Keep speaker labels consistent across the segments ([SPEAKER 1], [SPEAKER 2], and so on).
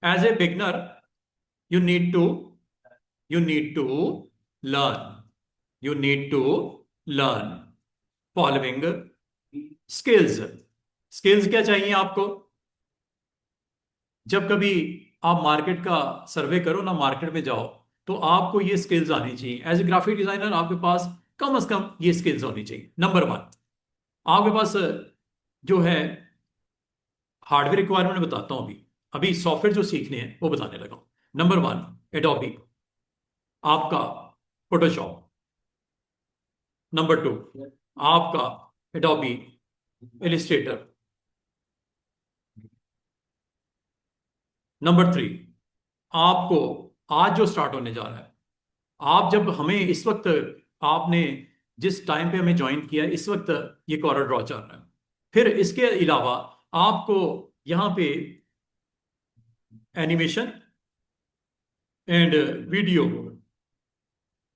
[SPEAKER 1] As a beginner you need to you need to learn you need to learn following skills। Skills क्या चाहिए आपको? जब कभी आप मार्केट का सर्वे करो ना, मार्केट में जाओ, तो आपको ये स्किल्स आनी चाहिए। एज ए ग्राफिक डिजाइनर आपके पास कम से कम ये स्किल्स होनी चाहिए। नंबर वन, आपके पास जो है हार्डवेयर रिक्वायरमेंट बताता हूं। अभी अभी सॉफ्टवेयर जो सीखने हैं वो बताने लगा हूं। नंबर वन, एडोबी, आपका फोटोशॉप। नंबर टू, आपका एडोबी इलिस्ट्रेटर। नंबर थ्री, आपको आज जो स्टार्ट होने जा रहा है, आप जब हमें इस वक्त, आपने जिस टाइम पे हमें ज्वाइन किया है, इस वक्त ये कॉरल ड्रॉ चल रहा है। फिर इसके अलावा आपको यहाँ पे animation and video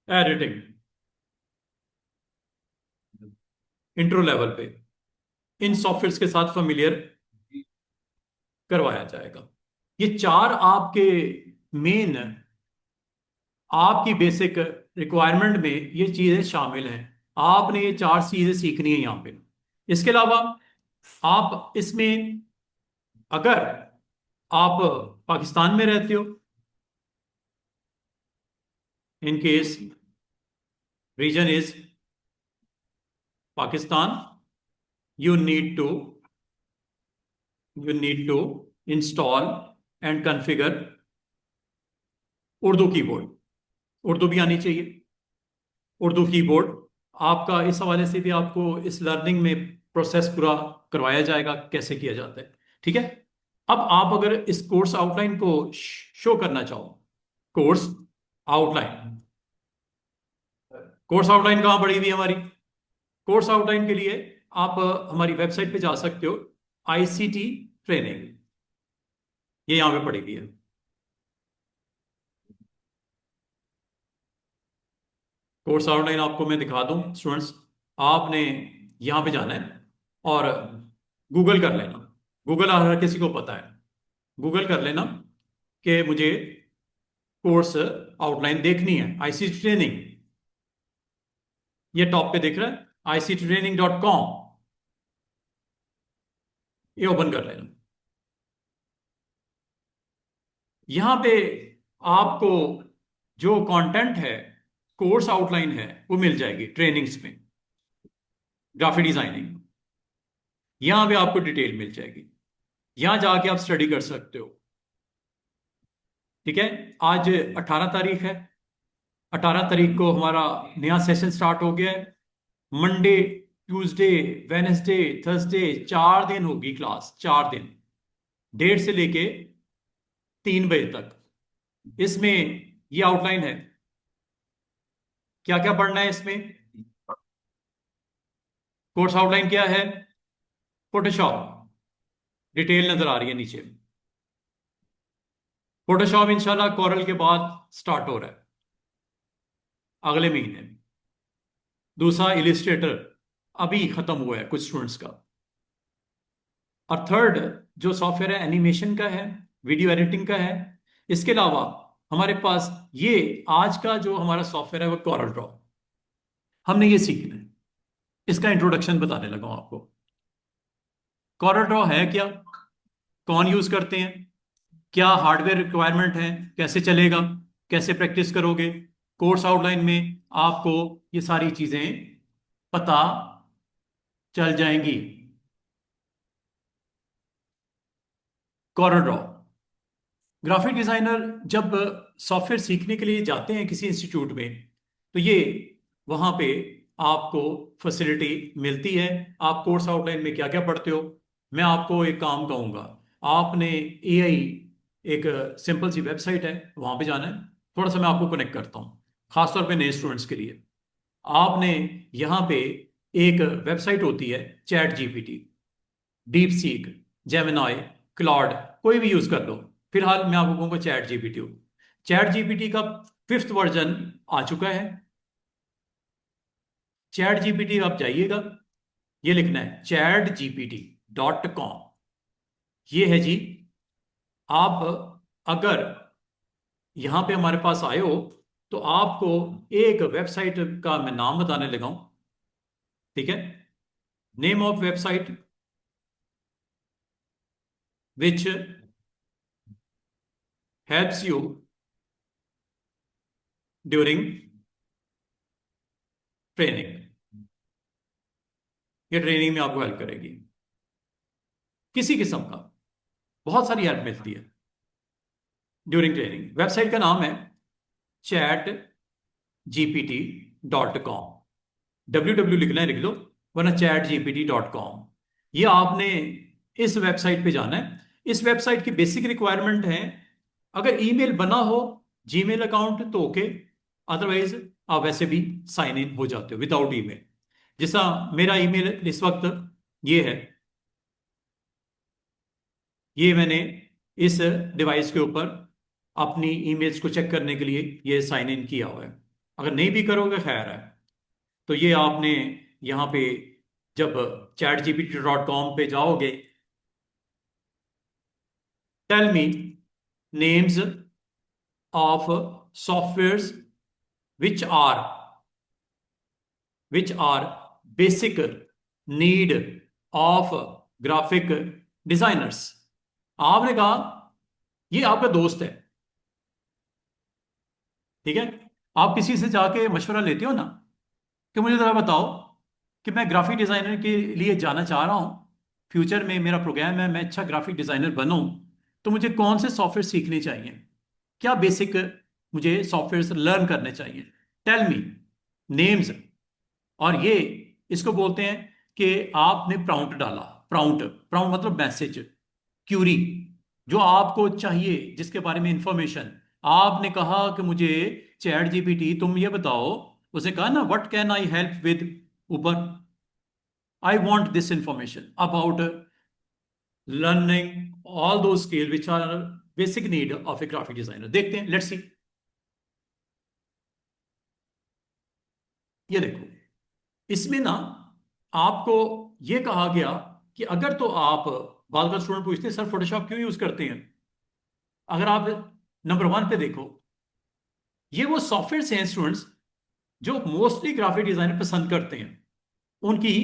[SPEAKER 1] editing intro level पे इन सॉफ्टवेयर के साथ familiar करवाया जाएगा। ये चार आपके मेन, आपकी बेसिक रिक्वायरमेंट में ये चीजें शामिल हैं। आपने ये चार चीजें सीखनी है यहाँ पे। इसके अलावा आप इसमें, अगर आप पाकिस्तान में रहते हो, in case region is Pakistan, you need to you need to install and configure Urdu keyboard. Urdu भी आनी चाहिए, उर्दू कीबोर्ड। आपका इस हवाले से भी आपको इस लर्निंग में प्रोसेस पूरा करवाया जाएगा, कैसे किया जाता है। ठीक है। अब आप अगर इस कोर्स आउटलाइन को शो करना चाहो, कोर्स आउटलाइन, कोर्स आउटलाइन कहाँ पड़ी हुई है हमारी? कोर्स आउटलाइन के लिए आप हमारी वेबसाइट पे जा सकते हो, आईसीटी ट्रेनिंग, ये यहां पे पड़ी हुई है। कोर्स आउटलाइन आपको मैं दिखा दूं स्टूडेंट्स, आपने यहां पे जाना है और गूगल कर लेना। गूगल हर किसी को पता है, गूगल कर लेना कि मुझे कोर्स आउटलाइन देखनी है, आईसीटी ट्रेनिंग। ये टॉप पे दिख रहा है ICTtraining.com, ये ओपन कर लेना। यहां पे आपको जो कंटेंट है, कोर्स आउटलाइन है, वो मिल जाएगी ट्रेनिंग्स में, ग्राफिक डिजाइनिंग। यहां पे आपको डिटेल मिल जाएगी, यहां जाके आप स्टडी कर सकते हो। ठीक है। आज 18 तारीख है, 18 तारीख को हमारा नया सेशन स्टार्ट हो गया है। मंडे, ट्यूसडे, वेनेसडे, थर्सडे, 4 दिन होगी क्लास, 4 दिन, 1:30 से लेके 3 बजे तक। इसमें ये आउटलाइन है, क्या क्या पढ़ना है इसमें। कोर्स आउटलाइन क्या है? फोटोशॉप, डिटेल नजर आ रही है नीचे। फोटोशॉप इंशाल्लाह कोरल के बाद स्टार्ट हो रहा है, अगले महीने। दूसरा इलिस्ट्रेटर अभी खत्म हुआ है कुछ स्टूडेंट्स का। और थर्ड जो सॉफ्टवेयर है एनिमेशन का है, वीडियो एडिटिंग का है। इसके अलावा हमारे पास ये आज का जो हमारा सॉफ्टवेयर है वो कॉरल ड्रॉ, हमने ये सीखना है। इसका इंट्रोडक्शन बताने लगा हूं आपको। कॉरल ड्रॉ है क्या, कौन यूज करते हैं, क्या हार्डवेयर रिक्वायरमेंट है, कैसे चलेगा, कैसे प्रैक्टिस करोगे, कोर्स आउटलाइन में आपको ये सारी चीजें पता चल जाएंगी। कॉरल ड्रॉ, ग्राफिक डिजाइनर जब सॉफ्टवेयर सीखने के लिए जाते हैं किसी इंस्टीट्यूट में, तो ये वहां पे आपको फैसिलिटी मिलती है। आप कोर्स आउटलाइन में क्या क्या पढ़ते हो, मैं आपको एक काम कहूंगा, आपने एआई, एक सिंपल सी वेबसाइट है, वहां पे जाना है। थोड़ा सा मैं आपको कनेक्ट करता हूँ, खासतौर पे नए स्टूडेंट्स के लिए। आपने यहाँ पे एक वेबसाइट होती है, chat GPT, deep seek, Gemini, Claude, कोई भी यूज कर लो। फिलहाल मैं आपको कहूँगा चैट जीपीटी हो। चैट जीपीटी का 5th वर्जन आ चुका है। चैट जीपीटी आप जाइएगा, ये लिखना है chatgpt.com, ये है जी। आप अगर यहां पे हमारे पास आए हो तो आपको एक वेबसाइट का मैं नाम बताने लगा हूं। ठीक है? Name of website which helps you during training. ये ट्रेनिंग में आपको हेल्प करेगी किसी किस्म का, बहुत सारी हेल्प मिलती है ड्यूरिंग ट्रेनिंग। वेबसाइट का नाम है chatgpt.com। www लिखना है, लिख लो, वरना chatgpt.com। ये आपने इस वेबसाइट पे जाना है। इस वेबसाइट की बेसिक रिक्वायरमेंट है, अगर ईमेल बना हो, जीमेल अकाउंट, तो ओके, अदरवाइज आप वैसे भी साइन इन हो जाते हो विदाउट ईमेल। जैसा मेरा ईमेल इस वक्त ये है, ये मैंने इस डिवाइस के ऊपर अपनी ईमेल्स को चेक करने के लिए ये साइन इन किया हुआ है। अगर नहीं भी करोगे खैर है। तो ये आपने यहाँ पे जब chatgpt.com पे जाओगे, tell me names of softwares which are basic need of graphic designers. आपने कहा ये आपका दोस्त है, ठीक है? आप किसी से जाके मशवरा लेते हो ना कि मुझे जरा बताओ कि मैं ग्राफिक डिजाइनर के लिए जाना चाह रहा हूँ, फ्यूचर में मेरा प्रोग्राम है, मैं अच्छा ग्राफिक डिजाइनर बनूं, तो मुझे कौन से सॉफ्टवेयर सीखने चाहिए, क्या बेसिक मुझे सॉफ्टवेयर लर्न करने चाहिए। Tell me names. और ये इसको बोलते हैं कि आपने प्राउंट डाला। प्राउंट प्राउंट मतलब मैसेज, क्यूरी, जो आपको चाहिए जिसके बारे में इंफॉर्मेशन। आपने कहा कि मुझे चैट जीपीटी तुम ये बताओ, उसने कहा ना what can I help with, ऊपर I want this information about learning all the skill which are basic need of a graphic designer. देखते हैं, लेट्स सी। ये देखो, इसमें ना आपको ये कहा गया कि अगर तो आप, बाद का स्टूडेंट पूछते हैं सर फोटोशॉप क्यों यूज करते हैं। अगर आप नंबर वन पे देखो, ये वो सॉफ्टवेयर हैं स्टूडेंट्स जो मोस्टली ग्राफिक डिजाइनर पसंद करते हैं। उनकी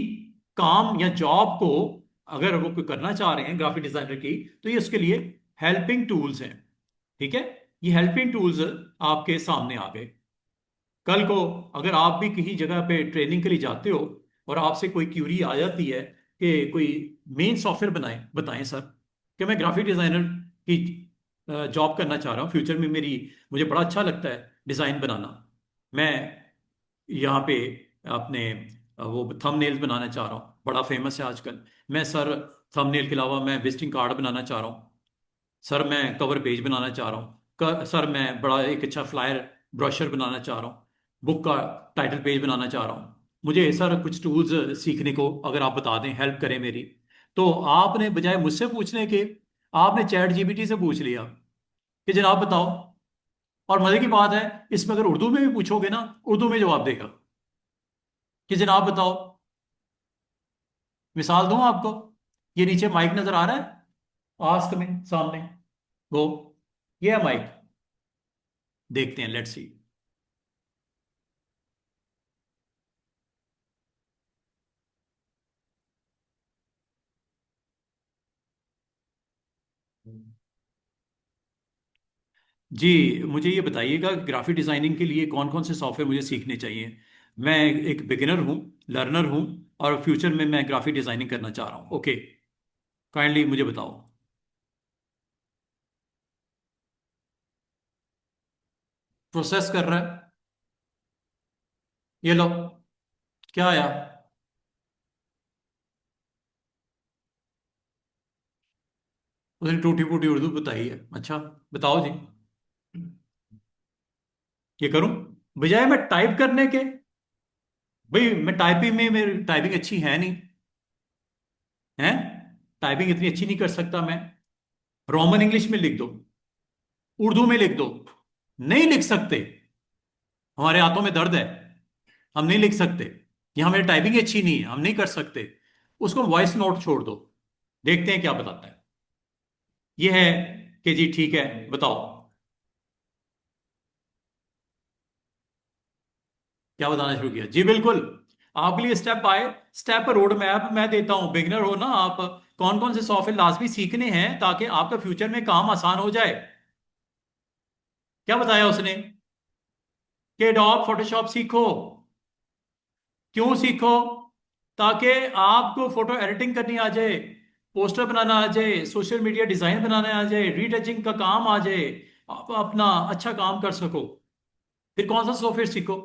[SPEAKER 1] काम या जॉब को अगर वो कोई करना चाह रहे हैं ग्राफिक डिजाइनर की, तो ये उसके लिए हेल्पिंग टूल्स हैं। ठीक है? ये हेल्पिंग टूल्स आपके सामने आ गए। कल को अगर आप भी किसी जगह पे ट्रेनिंग के लिए जाते हो और आपसे कोई क्यूरी आ जाती है कि कोई मेन सॉफ्टवेयर बनाएं, बताएं सर कि मैं ग्राफिक डिजाइनर की जॉब करना चाह रहा हूँ फ्यूचर में, मेरी मुझे बड़ा अच्छा लगता है डिज़ाइन बनाना, मैं यहाँ पे अपने वो थंबनेल्स बनाना चाह रहा हूँ, बड़ा फेमस है आजकल। मैं सर थंबनेल के अलावा मैं विजिटिंग कार्ड बनाना चाह रहा हूँ, सर मैं कवर पेज बनाना चाह रहा हूँ, सर मैं बड़ा एक अच्छा फ्लायर ब्रोशर बनाना चाह रहा हूँ, बुक का टाइटल पेज बनाना चाह रहा हूँ। मुझे सर कुछ टूल्स सीखने को अगर आप बता दें, हेल्प करें मेरी। तो आपने बजाय मुझसे पूछने के, आपने चैट जीपीटी से पूछ लिया कि जनाब बताओ। और मजे की बात है, इसमें अगर उर्दू में भी पूछोगे ना, उर्दू में जवाब देगा कि जनाब बताओ। मिसाल दूं आपको, ये नीचे माइक नजर आ रहा है आस्क में सामने, वो ये है माइक। देखते हैं, लेट्स सी। जी, मुझे ये बताइएगा ग्राफिक डिजाइनिंग के लिए कौन कौन से सॉफ्टवेयर मुझे सीखने चाहिए। मैं एक बिगिनर हूँ, लर्नर हूँ, और फ्यूचर में मैं ग्राफिक डिजाइनिंग करना चाह रहा हूँ। ओके, काइंडली मुझे बताओ। प्रोसेस कर रहा है, ये लो, क्या आया? उसने टूटी फूटी उर्दू बताई है। अच्छा, बताओ जी। ये करूं बजाय मैं टाइप करने के? भाई मैं टाइपिंग में, मेरी टाइपिंग अच्छी है नहीं है, टाइपिंग इतनी अच्छी नहीं कर सकता मैं। रोमन इंग्लिश में लिख दो, उर्दू में लिख दो, नहीं लिख सकते, हमारे हाथों में दर्द है, हम नहीं लिख सकते, या हमारी टाइपिंग अच्छी नहीं है, हम नहीं कर सकते। उसको वॉइस नोट छोड़ दो, देखते हैं क्या बताता है। यह है कि जी ठीक है, बताओ क्या बताना शुरू किया। जी बिल्कुल, आपके लिए step by step road map मैं देता हूं। बिगिनर हो ना आप, कौन कौन से सॉफ्टवेयर लाजमी सीखने हैं ताकि आपका फ्यूचर में काम आसान हो जाए। क्या बताया उसने कि एडोब फोटोशॉप सीखो। क्यों सीखो? ताकि आपको फोटो एडिटिंग करनी आ जाए, पोस्टर बनाना आ जाए, सोशल मीडिया डिजाइन बनाना आ जाए, रीटचिंग का काम आ जाए, आप अपना अच्छा काम कर सको। फिर कौन सा सॉफ्टवेयर सीखो?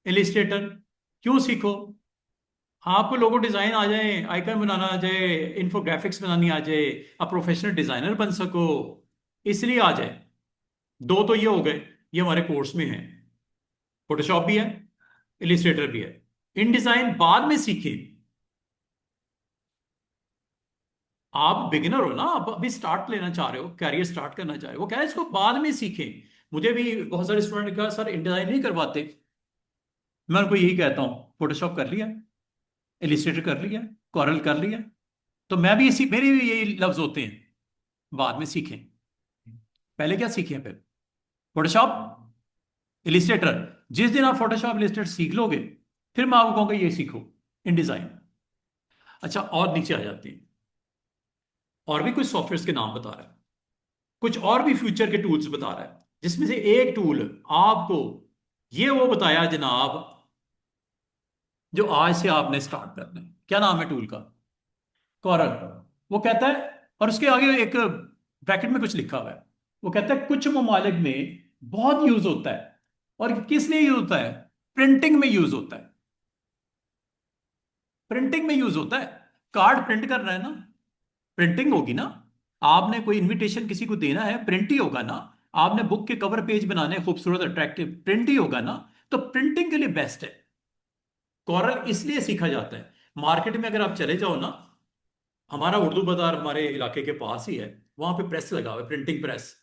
[SPEAKER 1] इलिस्ट्रेटर। क्यों सीखो? आपको लोगो डिजाइन आ जाए, आइकन बनाना आ जाए, इन्फोग्राफिक्स बनानी आ जाए, आप प्रोफेशनल डिजाइनर बन सको, इसलिए आ जाए। दो तो ये हो गए, ये हमारे कोर्स में है। फोटोशॉप भी है, इलिस्ट्रेटर भी है। इन डिजाइन बाद में सीखें। आप बिगिनर हो ना, आप अभी स्टार्ट लेना चाह रहे हो, कैरियर स्टार्ट करना चाह रहे हो, वो कह रहे हैं इसको बाद में सीखें। मुझे भी बहुत सारे स्टूडेंट कहा सर इन डिजाइन नहीं करवाते। मैं उनको यही कहता हूँ, फोटोशॉप कर लिया, इलिस्ट्रेटर कर लिया, कॉरल कर लिया, तो मैं भी इसी, मेरे भी यही लफ्ज होते हैं, बाद में सीखें। पहले क्या सीखें? फिर फोटोशॉप, इलिस्ट्रेटर। जिस दिन आप फोटोशॉप इलिस्ट्रेटर सीख लोगे, फिर मैं आपको कहूंगा ये सीखो, इन डिजाइन। अच्छा, और नीचे आ जाते हैं, और भी कुछ सॉफ्टवेयर के नाम बता रहा है, कुछ और भी फ्यूचर के टूल्स बता रहा है, जिसमें से एक टूल आपको ये वो बताया जनाब, जो आज से आपने स्टार्ट करना है। क्या नाम है टूल का? कॉरल। वो कहता है, और उसके आगे एक ब्रैकेट में कुछ लिखा हुआ है, वो कहता है कुछ ममालिक में बहुत यूज होता है। और किस लिए यूज होता है? प्रिंटिंग में यूज होता है। प्रिंटिंग में यूज होता है। कार्ड प्रिंट कर रहा है ना, प्रिंटिंग होगी ना। आपने कोई इनविटेशन किसी को देना है, प्रिंट ही होगा ना। आपने बुक के कवर पेज बनाने हैं खूबसूरत अट्रैक्टिव, प्रिंट ही होगा ना। तो प्रिंटिंग के लिए बेस्ट है। कॉरल इसलिए सीखा जाता है। मार्केट में अगर आप चले जाओ ना, हमारा उर्दू बाजार हमारे इलाके के पास ही है, वहां पे प्रेस लगा हुआ है, प्रिंटिंग प्रेस।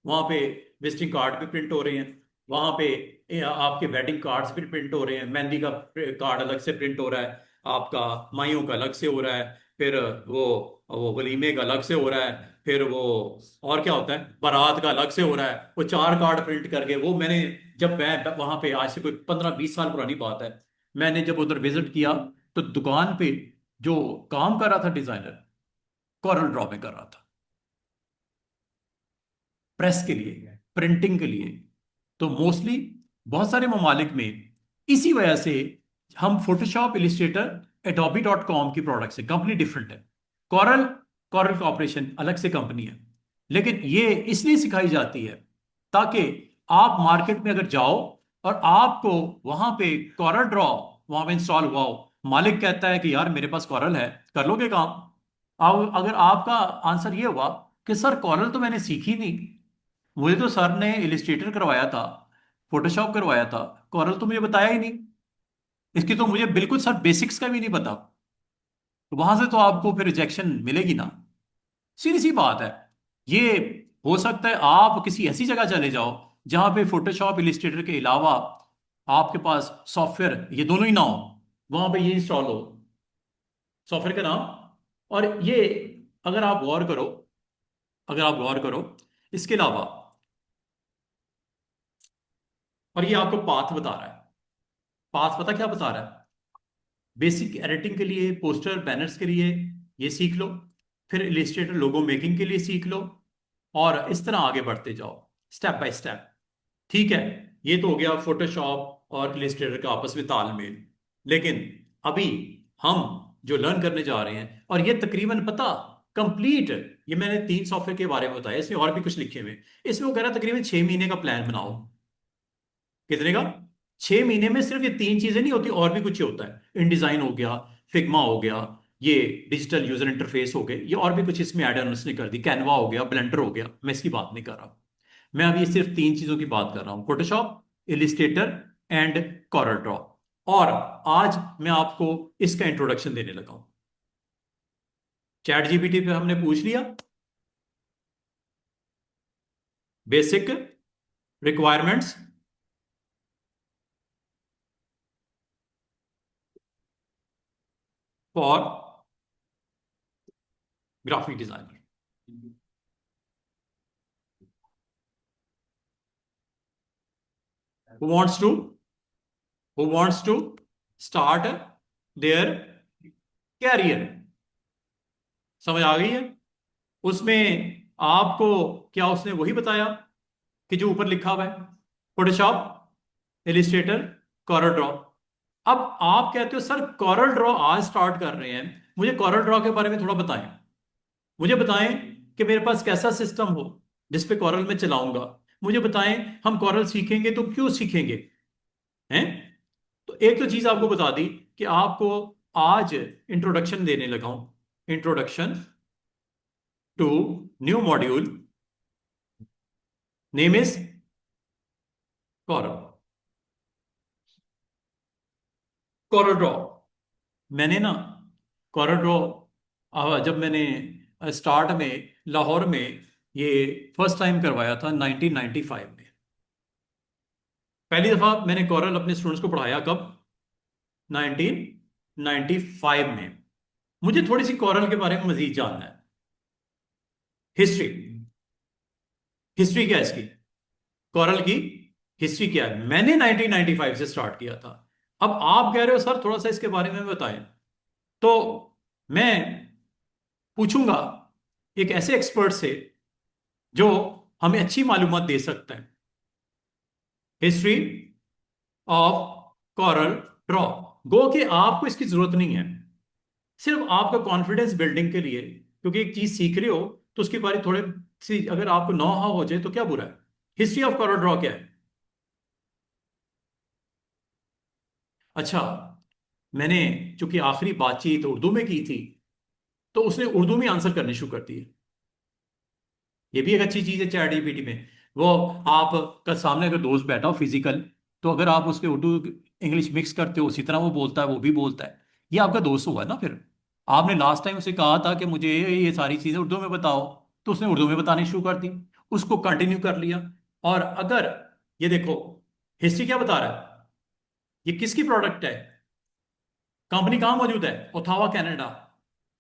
[SPEAKER 1] वहां पे विजिटिंग कार्ड भी प्रिंट हो रहे हैं, वहां पे आपके वेडिंग कार्ड्स भी प्रिंट हो रहे हैं, मेहंदी का कार्ड अलग से प्रिंट हो रहा है, आपका माइयों का अलग से हो रहा है, फिर वो वलीमे का अलग से हो रहा है, फिर वो और क्या होता है, बारात का अलग से हो रहा है। वो चार कार्ड प्रिंट करके, वो मैंने जब मैं वहां पे, आज से कोई 15-20 साल पुरानी बात है, मैंने जब उधर विजिट किया, तो दुकान पे जो काम कर रहा था डिजाइनर, कॉरल ड्रॉ में कर रहा था, प्रेस के लिए, प्रिंटिंग के लिए। तो मोस्टली बहुत सारे ममालिक में इसी वजह से हम फोटोशॉप, इलिस्ट्रेटर, एडोबी.com की प्रोडक्ट्स है, कंपनी डिफरेंट है। कॉरल, कॉरल कॉर्पोरेशन अलग से कंपनी है। लेकिन ये इसलिए सिखाई जाती है ताकि आप मार्केट में अगर जाओ और आपको वहां पे कॉरल ड्रॉ वहां पे इंस्टॉल हुआ हो, मालिक कहता है कि यार मेरे पास कॉरल है, कर लोगे काम। अब अगर आपका आंसर ये हुआ कि सर कॉरल तो मैंने सीखी नहीं, मुझे तो सर ने इलिस्ट्रेटर करवाया था, फोटोशॉप करवाया था, कॉरल तो मुझे बताया ही नहीं, इसकी तो मुझे बिल्कुल सर बेसिक्स का भी नहीं पता, तो वहां से तो आपको फिर रिजेक्शन मिलेगी ना। सीधी सी बात है। ये हो सकता है आप किसी ऐसी जगह चले जाओ जहां पे फोटोशॉप, इलिस्ट्रेटर के अलावा आपके पास सॉफ्टवेयर ये दोनों ही ना हो, वहां पे ये इंस्टॉल हो, सॉफ्टवेयर का नाम। और ये अगर आप गौर करो, अगर आप गौर करो, इसके अलावा, और ये आपको पाथ बता रहा है। पाथ पता क्या बता रहा है? बेसिक एडिटिंग के लिए, पोस्टर बैनर्स के लिए ये सीख लो, फिर इलिस्ट्रेटर लोगो मेकिंग के लिए सीख लो, और इस तरह आगे बढ़ते जाओ, स्टेप बाय स्टेप। ठीक है, ये तो हो गया फोटोशॉप और इलिस्ट्रेटर का आपस में तालमेल। लेकिन अभी हम जो लर्न करने जा रहे हैं, और ये तकरीबन पता कंप्लीट, ये मैंने 3 सॉफ्टवेयर के बारे में बताया, इसमें और भी कुछ लिखे हुए हैं। इसमें वो कह रहा है तकरीबन 6 महीने का प्लान बनाओ। कितने का? 6 महीने में सिर्फ ये 3 चीजें नहीं होती, और भी कुछ ही होता है। इनडिजाइन हो गया, फिग्मा हो गया, ये डिजिटल यूजर इंटरफेस हो गए, ये और भी कुछ इसमें एड ऑन उसने कर दी, कैनवा हो गया, ब्लेंडर हो गया, मैं इसकी बात नहीं कर रहा। मैं अभी सिर्फ 3 चीजों की बात कर रहा हूं, Photoshop, Illustrator and Corel Draw. और आज मैं आपको इसका इंट्रोडक्शन देने लगा हूं। चैट जीपीटी पे हमने पूछ लिया basic requirements for graphic designer. Who wants to who wants to start their career. समझ आ गई है? उसमें आपको क्या उसने वही बताया कि जो ऊपर लिखा हुआ है, फोटोशॉप, इलिस्ट्रेटर, कॉरल ड्रॉ। अब आप कहते हो सर कॉरल ड्रॉ आज स्टार्ट कर रहे हैं, मुझे कॉरल ड्रॉ के बारे में थोड़ा बताएं। मुझे बताएं कि मेरे पास कैसा सिस्टम हो जिस पे कॉरल में चलाऊंगा। मुझे बताएं हम कॉरल सीखेंगे तो क्यों सीखेंगे हैं। तो एक तो चीज आपको बता दी कि आपको आज इंट्रोडक्शन देने लगा हूं। Introduction to new module, name is Corel. Corel Draw मैंने ना, कॉरल ड्रॉ जब मैंने स्टार्ट में लाहौर में ये फर्स्ट टाइम करवाया था 1995 में। पहली दफा मैंने कॉरल अपने स्टूडेंट्स को पढ़ाया कब? 1995 में। मुझे थोड़ी सी कॉरल के बारे में मजीद जानना है। हिस्ट्री, हिस्ट्री क्या है इसकी, कॉरल की हिस्ट्री क्या है। मैंने 1995 से स्टार्ट किया था। अब आप कह रहे हो सर थोड़ा सा इसके बारे में बताएं, तो मैं पूछूंगा एक ऐसे एक्सपर्ट से जो हमें अच्छी मालूमात दे सकता है। History of Corel Draw. गो कि आपको इसकी जरूरत नहीं है, सिर्फ आपका कॉन्फिडेंस बिल्डिंग के लिए, क्योंकि एक चीज सीख रहे हो तो उसके बारे में थोड़े सी अगर आपको नो हाउ हो जाए तो क्या बुरा है। हिस्ट्री ऑफ कॉरल ड्रॉ क्या है? अच्छा, मैंने चूंकि आखिरी बातचीत उर्दू में की थी तो उसने उर्दू में आंसर करनी शुरू कर दी है। ये भी एक अच्छी चीज है चैट जीपीटी में। वो आपका सामने अगर दोस्त बैठा हो फिजिकल, तो अगर आप उसके उर्दू इंग्लिश मिक्स करते हो, उसी तरह वो बोलता है, वो भी बोलता है, ये आपका दोस्त हुआ ना फिर। आपने लास्ट टाइम उसे कहा था कि मुझे ये सारी चीजें उर्दू में बताओ, तो उसने उर्दू में बतानी शुरू कर दी, उसको कंटिन्यू कर लिया। और अगर ये देखो, हिस्ट्री क्या बता रहा है, ये किसकी प्रोडक्ट है, कंपनी कहाँ मौजूद है, ओथावा कनाडा।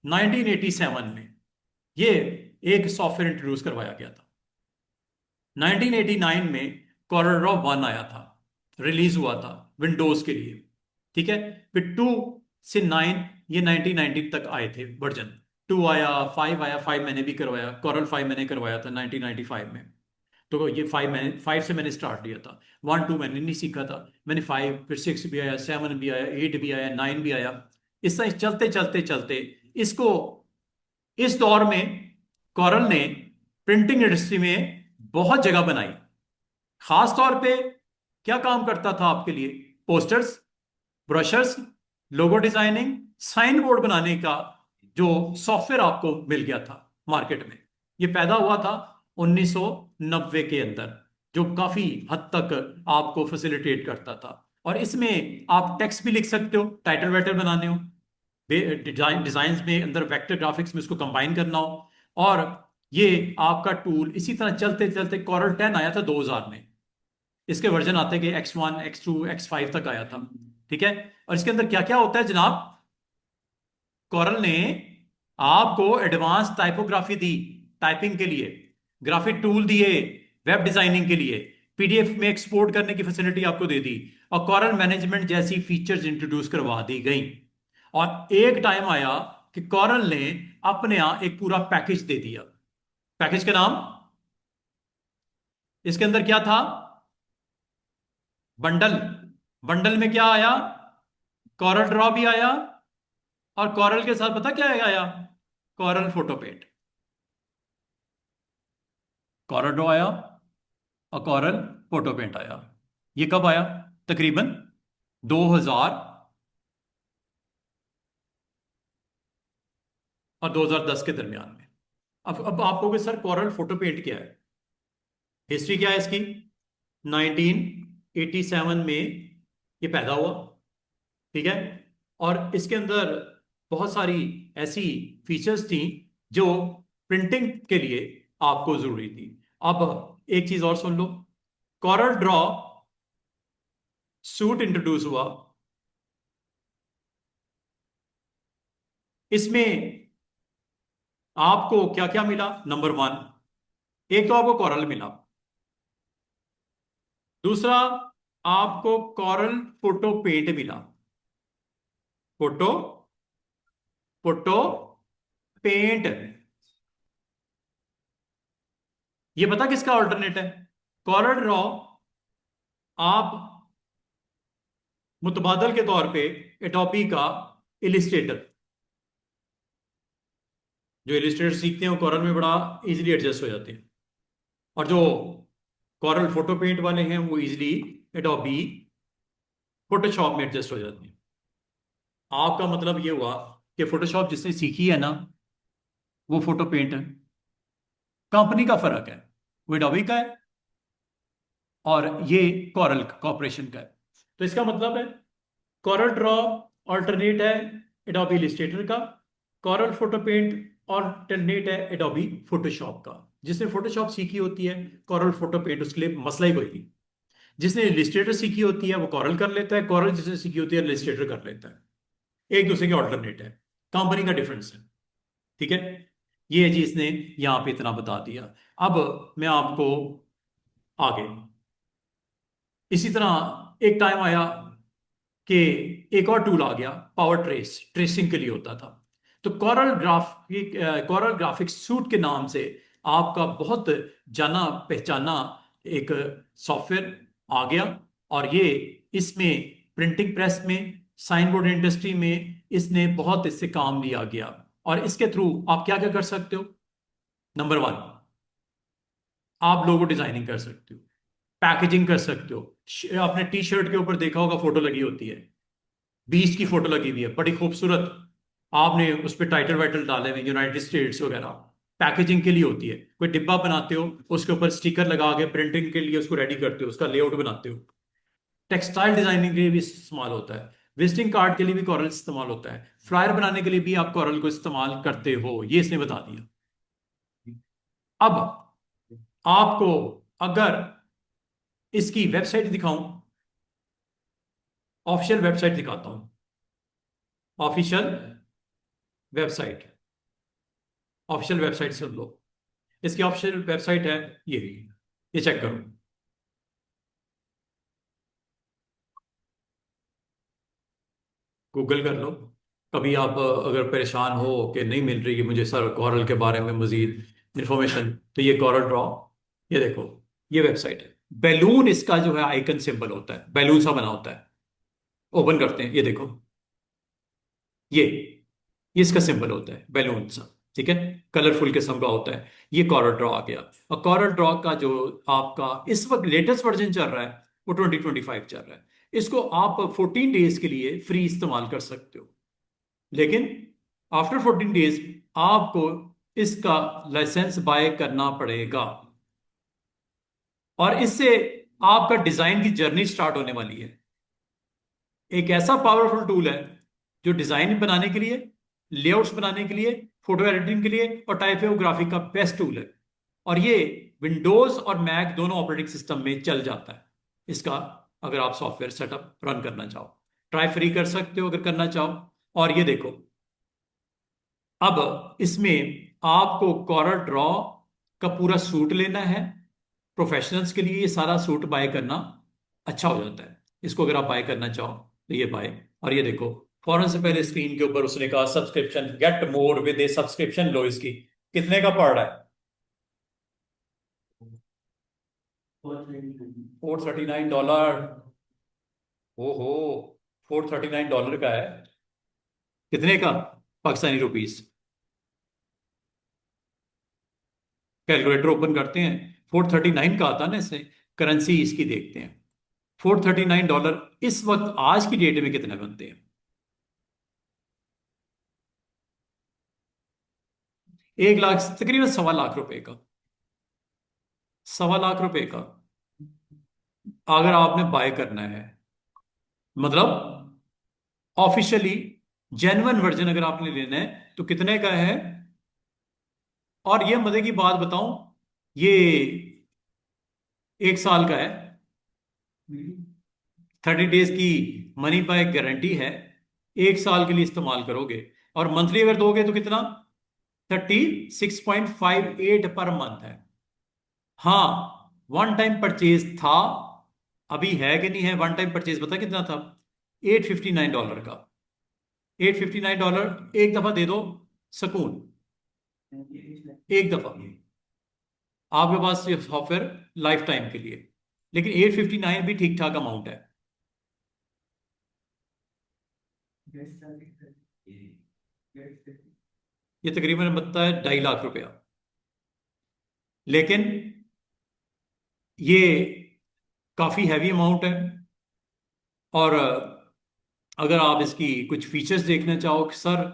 [SPEAKER 1] 1987 में ये एक सॉफ्टवेयर इंट्रोड्यूस करवाया गया था। 1989 में कॉरल ड्रॉ 1 आया था, रिलीज हुआ था विंडोज के लिए। ठीक है, फिर 2 से 9 ये 1990 तक आए थे वर्जन। 2 आया, 5 आया, 5 मैंने भी करवाया, कॉरल 5 मैंने करवाया था 1995 में। तो ये 5 से मैंने स्टार्ट लिया था। 1 2 मैंने नहीं सीखा था, मैंने 5, फिर 6 भी आया, 7 भी आया, 8 भी आया, 9 भी आया। इस तरह चलते चलते चलते इसको, इस दौर में कॉरल ने प्रिंटिंग इंडस्ट्री में बहुत जगह बनाई। खास तौर पे क्या काम करता था आपके लिए, posters, brochures, logo designing, sign board बनाने का जो सॉफ्टवेयर आपको मिल गया था मार्केट में, ये पैदा हुआ था 1990 के अंदर, जो काफी हद तक आपको फैसिलिटेट करता था। और इसमें आप टेक्स्ट भी लिख सकते हो, टाइटल वाइटल बनाने हो, डिजाइन में अंदर वेक्टर ग्राफिक्स में उसको कंबाइन करना हो। और ये आपका टूल इसी तरह चलते चलते कॉरल 10 आया था 2000 में। इसके वर्जन आते गए, X1, X2, X5 तक आया था। ठीक है, और इसके अंदर क्या क्या होता है जनाब, कॉरल ने आपको एडवांस टाइपोग्राफी दी, टाइपिंग के लिए, ग्राफिक टूल दिए, वेब डिजाइनिंग के लिए, पीडीएफ में एक्सपोर्ट करने की फैसिलिटी आपको दे दी, और कॉरल मैनेजमेंट जैसी फीचर्स इंट्रोड्यूस करवा दी गई। और एक टाइम आया कि कॉरल ने अपने यहां एक पूरा पैकेज दे दिया। पैकेज का नाम, इसके अंदर क्या था, बंडल। बंडल में क्या आया, कॉरल ड्रॉ भी आया, और कॉरल के साथ पता क्या आया, कॉरल फोटोपेट। कॉरल ड्रॉ आया और कॉरल फोटोपेंट आया। ये कब आया, तकरीबन 2000 और 2010 के दरमियान में। अब आप कहोगे सर कॉरल फोटोपेंट क्या है, हिस्ट्री क्या है इसकी। 1987 में ये पैदा हुआ। ठीक है, और इसके अंदर बहुत सारी ऐसी फीचर्स थी जो प्रिंटिंग के लिए आपको जरूरी थी। अब एक चीज और सुन लो, कॉरल ड्रॉ सूट इंट्रोड्यूस हुआ। इसमें आपको क्या क्या मिला, नंबर 1, एक तो आपको कॉरल मिला, दूसरा आपको कॉरल फोटो पेंट मिला। फोटो फोटो पेंट, ये पता किसका ऑल्टरनेट है? कॉरल ड्रॉ आप मुतबादल के तौर पे एडोबी का इलिस्ट्रेटर, जो इलिस्ट्रेटर सीखते हैं वो कॉरल में बड़ा इजीली एडजस्ट हो जाते हैं, और जो कॉरल फोटो पेंट वाले हैं वो इजीली एडोबी फोटोशॉप में एडजस्ट हो जाते हैं। आपका मतलब ये हुआ कि फोटोशॉप जिसने सीखी है ना, वो फोटो पेंट है। कंपनी का फर्क है, वो एडोबी का है और ये कॉरल कॉर्पोरेशन का है। तो इसका मतलब है कॉरल ड्रॉ ऑल्टरनेट है एडोबी इलिस्ट्रेटर का, कॉरल फोटो पेंट ऑल्टरनेट है एडोबी फोटोशॉप का। जिसने फोटोशॉप सीखी होती है कॉरल फोटो पेंट उसके लिए मसला ही कोई नहीं। जिसने इलिस्ट्रेटर सीखी होती है वो कॉरल कर लेता है, कॉरल जिसने सीखी होती है इलिस्ट्रेटर कर लेता है। एक दूसरे के ऑल्टरनेट है, कंपनी का डिफरेंस है। ठीक है, ये जी इसने यहां पे इतना बता दिया। अब मैं आपको आगे, इसी तरह एक टाइम आया कि एक और टूल आ गया, पावर ट्रेस, ट्रेसिंग के लिए होता था। तो कॉरल ग्राफिक्स सूट के नाम से आपका बहुत जाना पहचाना एक सॉफ्टवेयर आ गया, और ये इसमें प्रिंटिंग प्रेस में, साइन बोर्ड इंडस्ट्री में इसने बहुत इससे काम लिया गया। और इसके थ्रू आप क्या क्या कर सकते हो? नंबर वन, आप लोगो डिजाइनिंग कर सकते हो, पैकेजिंग कर सकते हो। आपने टी शर्ट के ऊपर देखा होगा फोटो लगी होती है, बीच की फोटो लगी हुई है बड़ी खूबसूरत, आपने उस पर टाइटल वाइटल डाले हुए यूनाइटेड स्टेट्स वगैरह, पैकेजिंग के लिए होती है। कोई डिब्बा बनाते हो, उसके ऊपर स्टिकर लगा के प्रिंटिंग के लिए उसको रेडी करते हो, उसका लेआउट बनाते हो। टेक्सटाइल डिजाइनिंग के लिए भी इस्तेमाल होता है, विजिटिंग कार्ड के लिए भी कॉरल इस्तेमाल होता है, फ्लायर बनाने के लिए भी आप कॉरल को इस्तेमाल करते हो, ये इसने बता दिया। अब आपको अगर इसकी वेबसाइट दिखाऊं, ऑफिशियल वेबसाइट दिखाता हूं, ऑफिशियल वेबसाइट, ऑफिशियल वेबसाइट सुन लो। इसकी ऑफिशियल वेबसाइट है ये चेक करो। गूगल कर लो। कभी आप अगर परेशान हो कि नहीं मिल रही है मुझे सर कॉरल के बारे में मजीद इंफॉर्मेशन, तो ये कॉरल ड्रॉ, ये देखो, ये वेबसाइट है। बैलून इसका जो है आइकन सिंबल होता है, बैलून सा बना होता है। ओपन करते हैं, ये देखो, ये इसका सिंबल होता है बैलून सा। ठीक है, कलरफुल किस्म का होता है। ये कॉरल ड्रॉ आ गया। और कॉरल ड्रॉ का जो आपका इस वक्त लेटेस्ट वर्जन चल रहा है वो 2025 चल रहा है। इसको आप 14 डेज के लिए फ्री इस्तेमाल कर सकते हो, लेकिन आफ्टर 14 डेज आपको इसका लाइसेंस बाय करना पड़ेगा, और इससे आपका डिजाइन की जर्नी स्टार्ट होने वाली है। एक ऐसा पावरफुल टूल है जो डिजाइन बनाने के लिए, लेआउट्स बनाने के लिए, फोटो एडिटिंग के लिए और टाइपोग्राफी का बेस्ट टूल है। और ये विंडोज और मैक दोनों ऑपरेटिंग सिस्टम में चल जाता है इसका, अगर आप सॉफ्टवेयर सेटअप रन करना चाहो। ट्राई फ्री कर सकते हो अगर करना चाहो। और ये देखो, अब इसमें आपको कॉरल ड्रॉ का पूरा सूट लेना है। प्रोफेशनल्स के लिए ये सारा सूट बाय करना अच्छा हो जाता है। इसको अगर आप बाय करना चाहो तो ये बाय। और ये देखो, फौरन से पहले स्क्रीन के ऊपर उसने कहा subscription, get more with a subscription लो। इसकी कितने का पड़ रहा है? $439। ओहो, $439 का है। कितने का पाकिस्तानी रुपीस? कैलकुलेटर ओपन करते हैं, 439 का आता ना इससे, करेंसी इसकी देखते हैं। $439 इस वक्त आज की डेट में कितने बनते हैं? 1 लाख, तकरीबन 1.25 लाख रुपए का, 1.25 लाख का अगर आपने बाय करना है, मतलब ऑफिशियली जेन्युइन वर्जन अगर आपने लेना है तो कितने का है? और ये मजे की बात बताऊं, ये 1 साल का है, 30 डेज की मनी बैक गारंटी है। 1 साल के लिए इस्तेमाल करोगे, और मंथली अगर दोगे तो कितना? 36.58 पर मंथ है। हाँ, वन टाइम परचेज था, अभी है कि नहीं है, वन टाइम परचेज पता कितना था? $859 का। $859 एक दफा दे दो, सुकून, एक दफा आपके पास ये सॉफ्टवेयर लाइफ टाइम के लिए। लेकिन 859 भी ठीक ठाक अमाउंट है। ये तकरीबन बनता है 2.5 लाख रुपया। लेकिन ये काफी हैवी अमाउंट है। और अगर आप इसकी कुछ फीचर्स देखना चाहो कि सर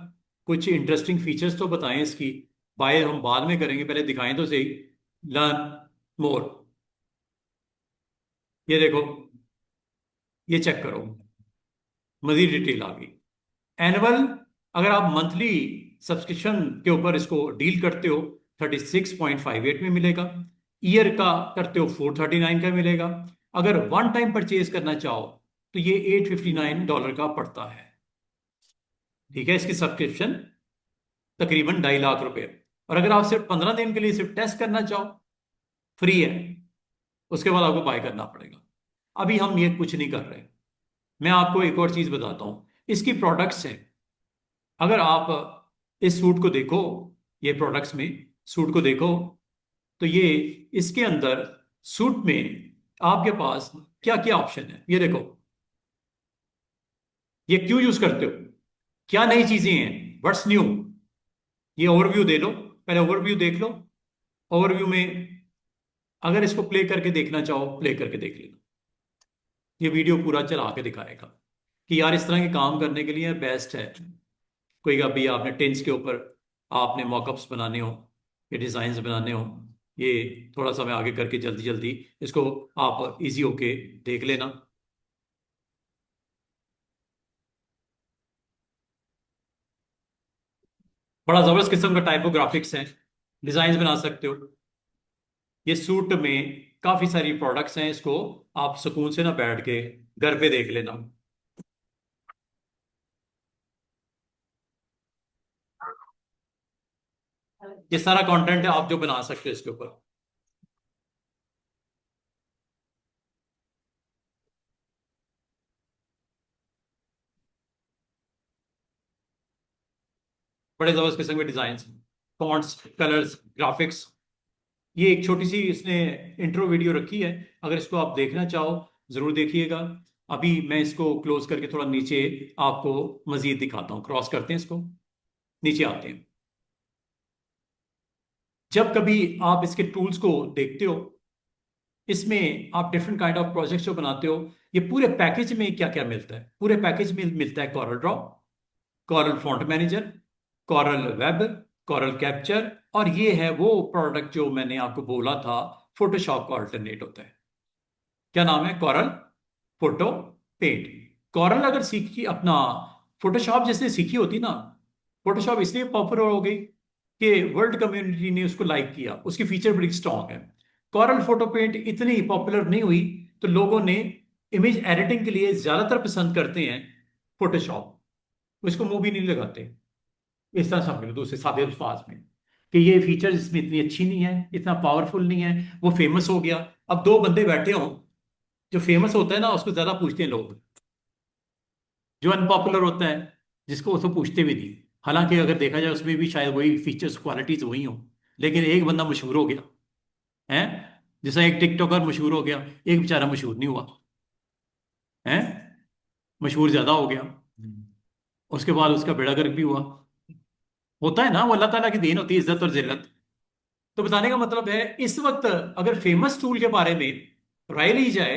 [SPEAKER 1] कुछ इंटरेस्टिंग फीचर्स तो बताएं इसकी, बाय हम बाद में करेंगे, पहले दिखाएं तो सही। लर्न मोर, ये देखो, ये चेक करो, मजीद डिटेल आ गई। एनुअल, अगर आप मंथली सब्सक्रिप्शन के ऊपर इसको डील करते हो 36.58 में मिलेगा। ईयर का करते हो 439 का मिलेगा। अगर वन टाइम परचेज करना चाहो तो ये $859 का पड़ता है। ठीक है, इसकी सब्सक्रिप्शन तकरीबन 2.5 लाख रुपए। और अगर आप सिर्फ 15 दिन के लिए सिर्फ टेस्ट करना चाहो, फ्री है। उसके बाद आपको बाय करना पड़ेगा। अभी हम ये कुछ नहीं कर रहे। मैं आपको एक और चीज बताता हूं, इसकी प्रोडक्ट्स हैं। अगर आप इस सूट को देखो, ये प्रोडक्ट्स में सूट को देखो, तो ये इसके अंदर सूट में आपके पास क्या क्या ऑप्शन है ये देखो। ये क्यों यूज करते हो, क्या नई चीजें हैं, व्हाट्स न्यू, ये ओवरव्यू दे लो, पहले ओवरव्यू देख लो। ओवरव्यू में अगर इसको प्ले करके देखना चाहो, प्ले करके देख लेना। ये वीडियो पूरा चला के दिखाएगा कि यार इस तरह के काम करने के लिए बेस्ट है। कोई अभी आपने टेंस के ऊपर आपने मॉकअप्स बनाने हो या डिजाइन्स बनाने हो, ये थोड़ा सा मैं आगे करके जल्दी जल्दी इसको आप इजी होके देख लेना। बड़ा जबरदस्त किस्म का टाइपोग्राफिक्स है, डिजाइन बना सकते हो। ये सूट में काफी सारी प्रोडक्ट्स हैं, इसको आप सुकून से ना बैठ के घर पे देख लेना। ये सारा कंटेंट है आप जो बना सकते हो इसके ऊपर। बड़े जबरदस्त किस्म के डिजाइन, फॉन्ट्स, कलर्स, ग्राफिक्स। ये एक छोटी सी इसने इंट्रो वीडियो रखी है, अगर इसको आप देखना चाहो जरूर देखिएगा। अभी मैं इसको क्लोज करके थोड़ा नीचे आपको मजीद दिखाता हूँ। क्रॉस करते हैं इसको, नीचे आते हैं। जब कभी आप इसके टूल्स को देखते हो, इसमें आप डिफरेंट काइंड ऑफ प्रोजेक्ट्स जो बनाते हो, ये पूरे पैकेज में क्या क्या मिलता है? पूरे पैकेज में मिलता है Corel Draw, Corel Font Manager, Corel Web, Corel Capture, और ये है वो प्रोडक्ट जो मैंने आपको बोला था फोटोशॉप का अल्टरनेट होता है। क्या नाम है? Corel Photo paint. कॉरल अगर सीखी अपना, फोटोशॉप जिसने सीखी होती ना, फोटोशॉप इसलिए पॉपुलर हो गई कि वर्ल्ड कम्युनिटी ने उसको लाइक किया, उसकी फीचर बड़ी स्ट्रांग है। कॉरल फोटो पेंट इतनी पॉपुलर नहीं हुई तो लोगों ने इमेज एडिटिंग के लिए ज्यादातर पसंद करते हैं फोटोशॉप, उसको मुंह भी नहीं लगाते। इस तरह समझ लो दूसरे सादे अल्फाज में कि ये फीचर इसमें इतनी अच्छी नहीं है, इतना पावरफुल नहीं है, वो फेमस हो गया। अब दो बंदे बैठे हों, जो फेमस होता है ना उसको ज्यादा पूछते हैं लोग, जो अनपॉपुलर होता है जिसको उसको पूछते भी नहीं। हालांकि अगर देखा जाए उसमें भी शायद वही फीचर्स क्वालिटीज वही हो, लेकिन एक बंदा मशहूर हो गया है, जैसा एक टिकटॉकर मशहूर हो गया, एक बेचारा मशहूर नहीं हुआ है, मशहूर ज्यादा हो गया, उसके बाद उसका बेड़ा गर्क भी हुआ। होता है ना, वो अल्लाह ताला की देन होती है, इज्जत और जिल्लत। तो बताने का मतलब है, इस वक्त अगर फेमस टूल के बारे में राय ली जाए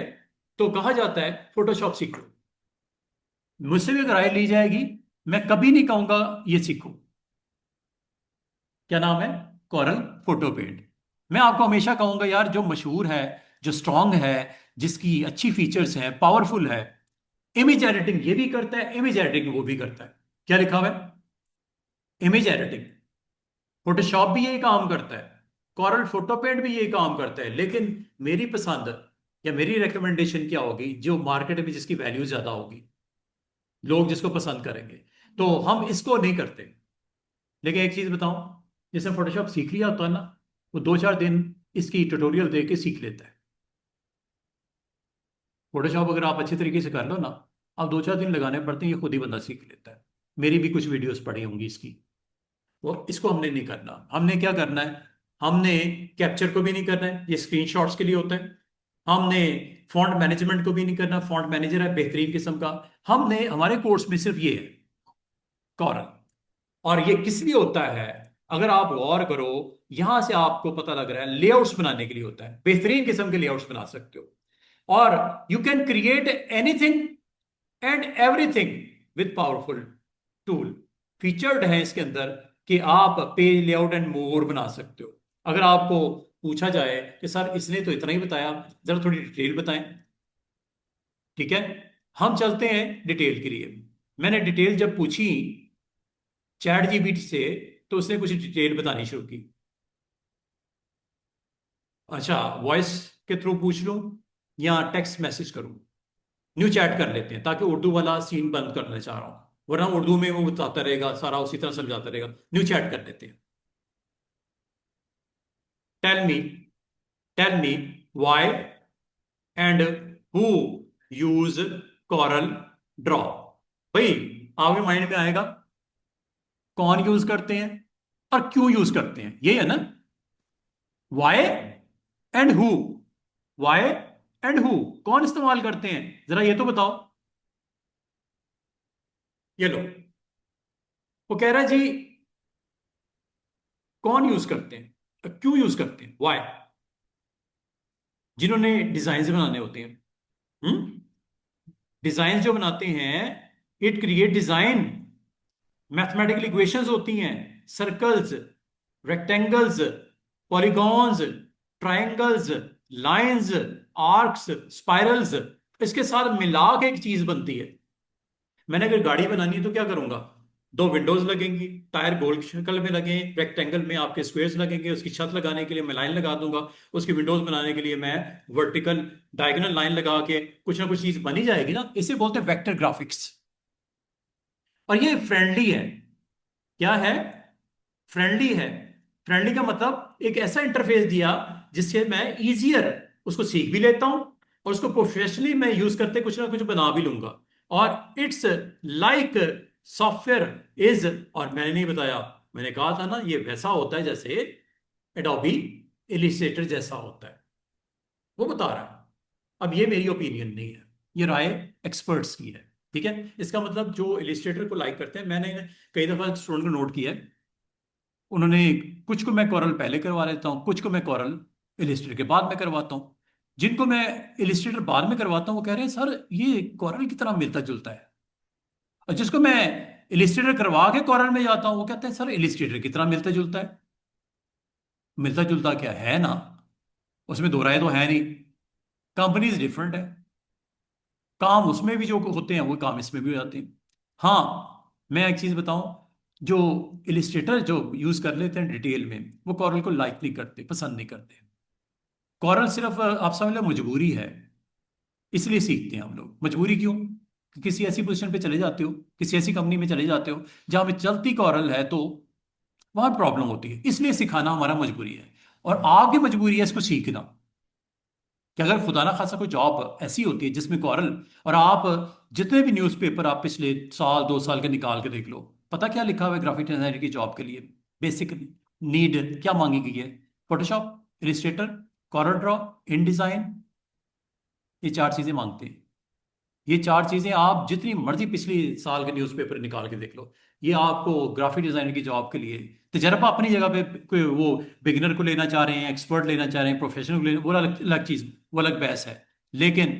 [SPEAKER 1] तो कहा जाता है फोटोशॉप सीखो। मुझसे भी अगर राय ली जाएगी, मैं कभी नहीं कहूंगा ये सीखो। क्या नाम है? Corel Photo Paint. मैं आपको हमेशा कहूंगा यार जो मशहूर है, जो स्ट्रांग है, जिसकी अच्छी फीचर्स हैं, पावरफुल है, इमेज एडिटिंग ये भी करता है, इमेज एडिटिंग वो भी करता है। क्या लिखा हुआ है? Image editing. फोटोशॉप भी यही काम करता है, कॉरल फोटो पेंट भी यही काम करता है। लेकिन मेरी पसंद या मेरी रिकमेंडेशन क्या होगी, जो मार्केट में जिसकी वैल्यू ज्यादा होगी, लोग जिसको पसंद करेंगे, तो हम इसको नहीं करते। लेकिन एक चीज बताऊं, जिसने फोटोशॉप सीख लिया होता है ना, वो 2-4 दिन इसकी ट्यूटोरियल देख के सीख लेता है। फोटोशॉप अगर आप अच्छी तरीके से कर लो ना, आप 2-4 दिन लगाने पड़ते हैं, ये खुद ही बंदा सीख लेता है। मेरी भी कुछ वीडियोस पड़ी होंगी इसकी। वो इसको हमने नहीं करना। हमने क्या करना है, हमने कैप्चर को भी नहीं करना है, ये स्क्रीनशॉट्स के लिए होता है। हमने फॉन्ट मैनेजमेंट को भी नहीं करना, फॉन्ट मैनेजर है बेहतरीन किस्म का। हमने हमारे कोर्स में सिर्फ ये है, कॉरल। और ये किस लिए होता है, अगर आप गौर करो, यहां से आपको पता लग रहा है लेआउट्स बनाने के लिए होता है। बेहतरीन किस्म के लेआउट्स बना सकते हो, और you can create anything and everything with powerful tool. Featured है इसके अंदर कि आप पेज लेआउट एंड मोर बना सकते हो। अगर आपको पूछा जाए कि सर इसने तो इतना ही बताया, जरा थोड़ी डिटेल बताएं, ठीक है, हम चलते हैं डिटेल के लिए। मैंने डिटेल जब पूछी चैट जीपीटी से, तो उसने कुछ डिटेल बतानी शुरू की। अच्छा, वॉइस के थ्रू पूछ लूं या टेक्स्ट मैसेज करूं? न्यू चैट कर लेते हैं, ताकि उर्दू वाला सीन बंद करना चाह रहा हूं, वरना उर्दू में वो बताता रहेगा सारा, उसी तरह समझाता रहेगा। न्यू चैट कर लेते हैं। Tell me, tell me why and who use Corel Draw. भाई, आपके माइंड में आएगा कौन यूज करते हैं और क्यों यूज करते हैं, यही है ना? Why and who, why and who, कौन इस्तेमाल करते हैं, जरा ये तो बताओ। ये लो, वो कह रहा है जी कौन यूज करते हैं, क्यों यूज करते हैं, वाई। जिन्होंने डिजाइन बनाने होते हैं, डिजाइन जो बनाते हैं, it create design. Mathematical equations होती हैं, circles, rectangles, polygons, triangles, lines, arcs, spirals, इसके साथ मिला के एक चीज बनती है। मैंने अगर गाड़ी बनानी है तो क्या करूंगा, दो विंडोज लगेंगी, टायर गोल शक्ल में लगे, रेक्टेंगल में आपके स्क्वेयर्स लगेंगे, उसकी छत लगाने के लिए मैं लाइन लगा दूंगा, उसकी विंडोज बनाने के लिए मैं वर्टिकल डायगोनल लाइन लगा के कुछ ना कुछ चीज बनी जाएगी ना। इसे बोलते हैं वेक्टर ग्राफिक्स। और ये फ्रेंडली है। क्या है? फ्रेंडली है। फ्रेंडली का मतलब एक ऐसा इंटरफेस दिया जिससे मैं इजियर उसको सीख भी लेता हूं, और उसको प्रोफेशनली मैं यूज करते कुछ ना कुछ बना भी लूंगा। और इट्स लाइक सॉफ्टवेयर इज, और मैंने नहीं बताया, मैंने कहा था ना ये वैसा होता है जैसे एडोबी इलिस्ट्रेटर जैसा होता है, वो बता रहा है। अब ये मेरी ओपिनियन नहीं है, ये राय एक्सपर्ट्स की है, ठीक है। इसका मतलब जो इलिस्ट्रेटर को लाइक करते हैं, मैंने कई दफा स्टूडेंट को नोट किया है, उन्होंने कुछ को मैं कोरल पहले करवा लेता हूँ, कुछ को मैं कोरल इलिस्ट्रेटर के बाद में करवाता हूँ। जिनको मैं इलिस्ट्रेटर बाद में करवाता हूँ वो कह रहे हैं सर ये कोरल की तरह मिलता जुलता है। और जिसको मैं इलिस्ट्रेटर करवा के कोरल में जाता हूँ वो कहते हैं सर इलिस्ट्रेटर की तरह मिलता जुलता है। मिलता जुलता क्या है ना, उसमें दो राय तो है नहीं। कंपनीज डिफरेंट है, काम उसमें भी जो होते हैं वो काम इसमें भी हो जाते हैं। हाँ, मैं एक चीज बताऊं, जो इलिस्ट्रेटर जो यूज कर लेते हैं डिटेल में, वो कॉरल को लाइक नहीं करते, पसंद नहीं करते। कॉरल सिर्फ आप समझ लो मजबूरी है, इसलिए सीखते हैं हम लोग। मजबूरी क्यों? कि किसी ऐसी पोजीशन पे चले जाते हो, किसी ऐसी कंपनी में चले जाते हो जहां पे चलती कॉरल है, तो वहां प्रॉब्लम होती है, इसलिए सिखाना हमारा मजबूरी है। और आपकी मजबूरी है इसको सीखना, कि अगर खुदा ना खासा कोई जॉब ऐसी होती है जिसमें कॉरल, और आप जितने भी न्यूज़पेपर आप पिछले साल 2 साल के निकाल के देख लो, पता क्या लिखा हुआ है ग्राफिक डिजाइनर की जॉब के लिए? बेसिक नीड क्या मांगी गई है? फोटोशॉप, इलिस्ट्रेटर, कॉरल ड्रॉ, इन डिजाइन, ये 4 चीजें मांगते हैं। ये 4 चीजें आप जितनी मर्जी पिछली साल के न्यूज़पेपर निकाल के देख लो, ये आपको ग्राफिक डिजाइनर की जॉब के लिए तजर्बा अपनी जगह पे, कोई वो बिगिनर को लेना चाह रहे हैं, एक्सपर्ट लेना चाह रहे हैं, प्रोफेशनल को लेना, वो अलग अलग चीज, वो अलग बहस है। लेकिन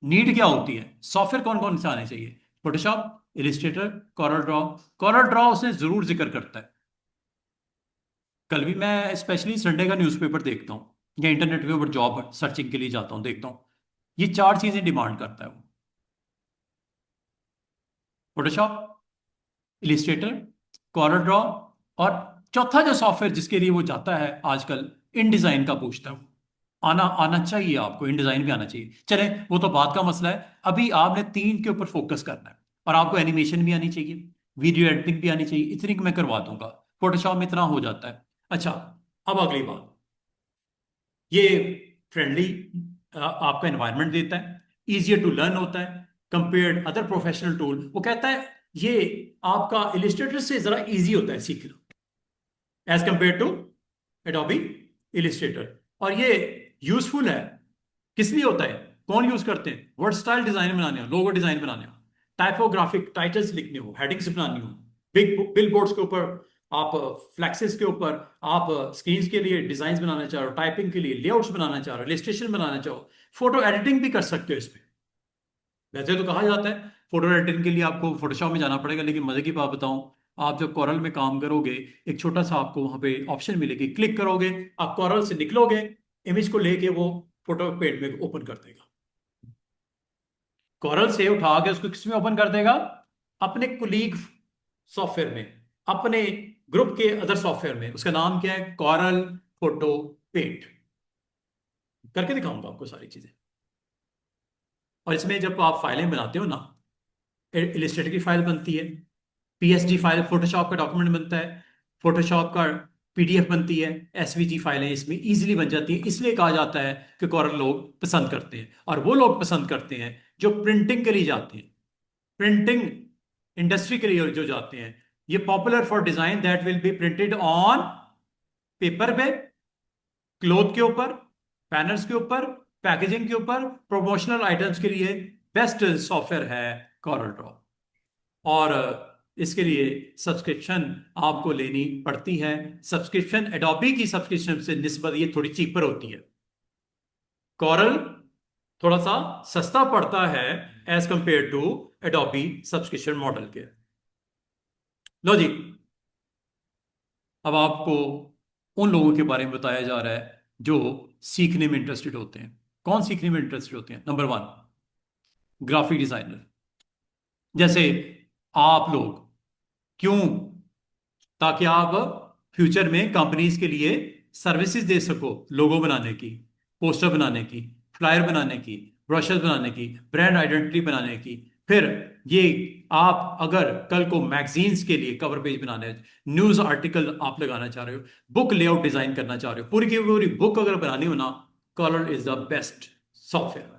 [SPEAKER 1] नीड क्या होती है, सॉफ्टवेयर कौन कौन से आने चाहिए? Photoshop, Illustrator, Corel Draw. Corel Draw उसने जरूर जिक्र करता है। कल भी मैं स्पेशली संडे का न्यूज़पेपर देखता हूँ, या इंटरनेट पे ऊपर जॉब सर्चिंग के लिए जाता हूँ, देखता हूँ ये 4 चीजें डिमांड करता है वो। फोटोशॉप, इलिस्ट्रेटर, कॉरल ड्रॉ, और चौथा जो सॉफ्टवेयर जिसके लिए वो जाता है आजकल, इन डिजाइन का पूछता है वो। आना आना चाहिए आपको, इन डिजाइन भी आना चाहिए। चले वो तो बात का मसला है, अभी आपने 3 के ऊपर फोकस करना है। और आपको एनिमेशन भी आनी चाहिए, वीडियो एडिटिंग भी आनी चाहिए, इतनी मैं करवा दूंगा, फोटोशॉप में इतना हो जाता है। अच्छा, अब अगली बात, ये फ्रेंडली आपका एनवायरनमेंट देता है, ईजियर टू लर्न होता है कंपेयर्ड अदर प्रोफेशनल टूल। वो कहता है ये आपका इलिस्ट्रेटर से जरा इजी होता है सीखना as compare to Adobe Illustrator. और ये यूजफुल है, किस लिए होता है, कौन यूज करते हैं, वर्ड स्टाइल डिजाइन बनाने हो, लोगो डिजाइन बनाने हो, टाइपोग्राफिक टाइटल्स लिखने हो, हेडिंग्स बनानी हो, बिग बिल बोर्ड्स के ऊपर, आप फ्लैक्सेस के ऊपर, आप स्क्रीन के लिए डिजाइन बनाना चाह रहे हो, टाइपिंग के लिए लेआउट्स बनाना चाह रहे हो, इलिस्ट्रेशन बनाना चाहो, फोटो एडिटिंग भी कर सकते हो इसमें। वैसे तो कहा जाता है फोटो एडिटिंग के लिए आपको फोटोशॉप में जाना पड़ेगा, लेकिन मजे की बात बताऊं, आप जब कॉरल में काम करोगे एक छोटा सा आपको वहां पे ऑप्शन मिलेगी, क्लिक करोगे, आप कॉरल से निकलोगे, इमेज को लेके वो फोटो पेड में ओपन कर देगा। कॉरल से उठा के उसको किस में ओपन कर देगा, अपने कुलीग सॉफ्टवेयर में, अपने ग्रुप के अदर सॉफ्टवेयर में। उसका नाम क्या है, कॉरल फोटो पेड। करके दिखाऊंगा आपको सारी चीजें। और इसमें जब आप फाइलें बनाते हो ना, इलिस्ट्रेटर की फाइल बनती है, पीएसडी फाइल फोटोशॉप का डॉक्यूमेंट बनता है, फोटोशॉप का पीडीएफ बनती है, एसवीजी फाइलें इसमें इजीली बन जाती हैं। इसलिए कहा जाता है कि कॉरल लोग पसंद करते हैं। और वो लोग पसंद करते हैं जो प्रिंटिंग के लिए जाते हैं, प्रिंटिंग इंडस्ट्री के लिए जो जाते हैं। ये popular for design that will be printed on paper पे, क्लोथ के ऊपर, पैनल्स के ऊपर, पैकेजिंग के ऊपर, प्रमोशनल आइटम्स के लिए बेस्ट सॉफ्टवेयर है कॉरल ड्रॉ। और इसके लिए सब्सक्रिप्शन आपको लेनी पड़ती है। सब्सक्रिप्शन एडोबी की सब्सक्रिप्शन से निस्बत ये थोड़ी चीपर होती है। कॉरल थोड़ा सा सस्ता पड़ता है as compare to Adobe subscription model के। लो जी, अब आपको उन लोगों के बारे में बताया जा रहा है जो सीखने में इंटरेस्टेड होते हैं। कौन सीखने में इंटरेस्टेड होते हैं? Number 1, graphic designer. जैसे आप लोग, क्यों? ताकि आप फ्यूचर में कंपनीज के लिए सर्विसेज दे सको, लोगो बनाने की, पोस्टर बनाने की, फ्लायर बनाने की, ब्रोशर बनाने की, ब्रांड आइडेंटिटी बनाने की। फिर ये आप अगर कल को मैगजीन्स के लिए कवर पेज बनाने, न्यूज आर्टिकल आप लगाना चाह रहे हो, बुक लेआउट डिजाइन करना चाह रहे हो, पूरी की पूरी बुक अगर बनानी हो ना, Corel is the best software.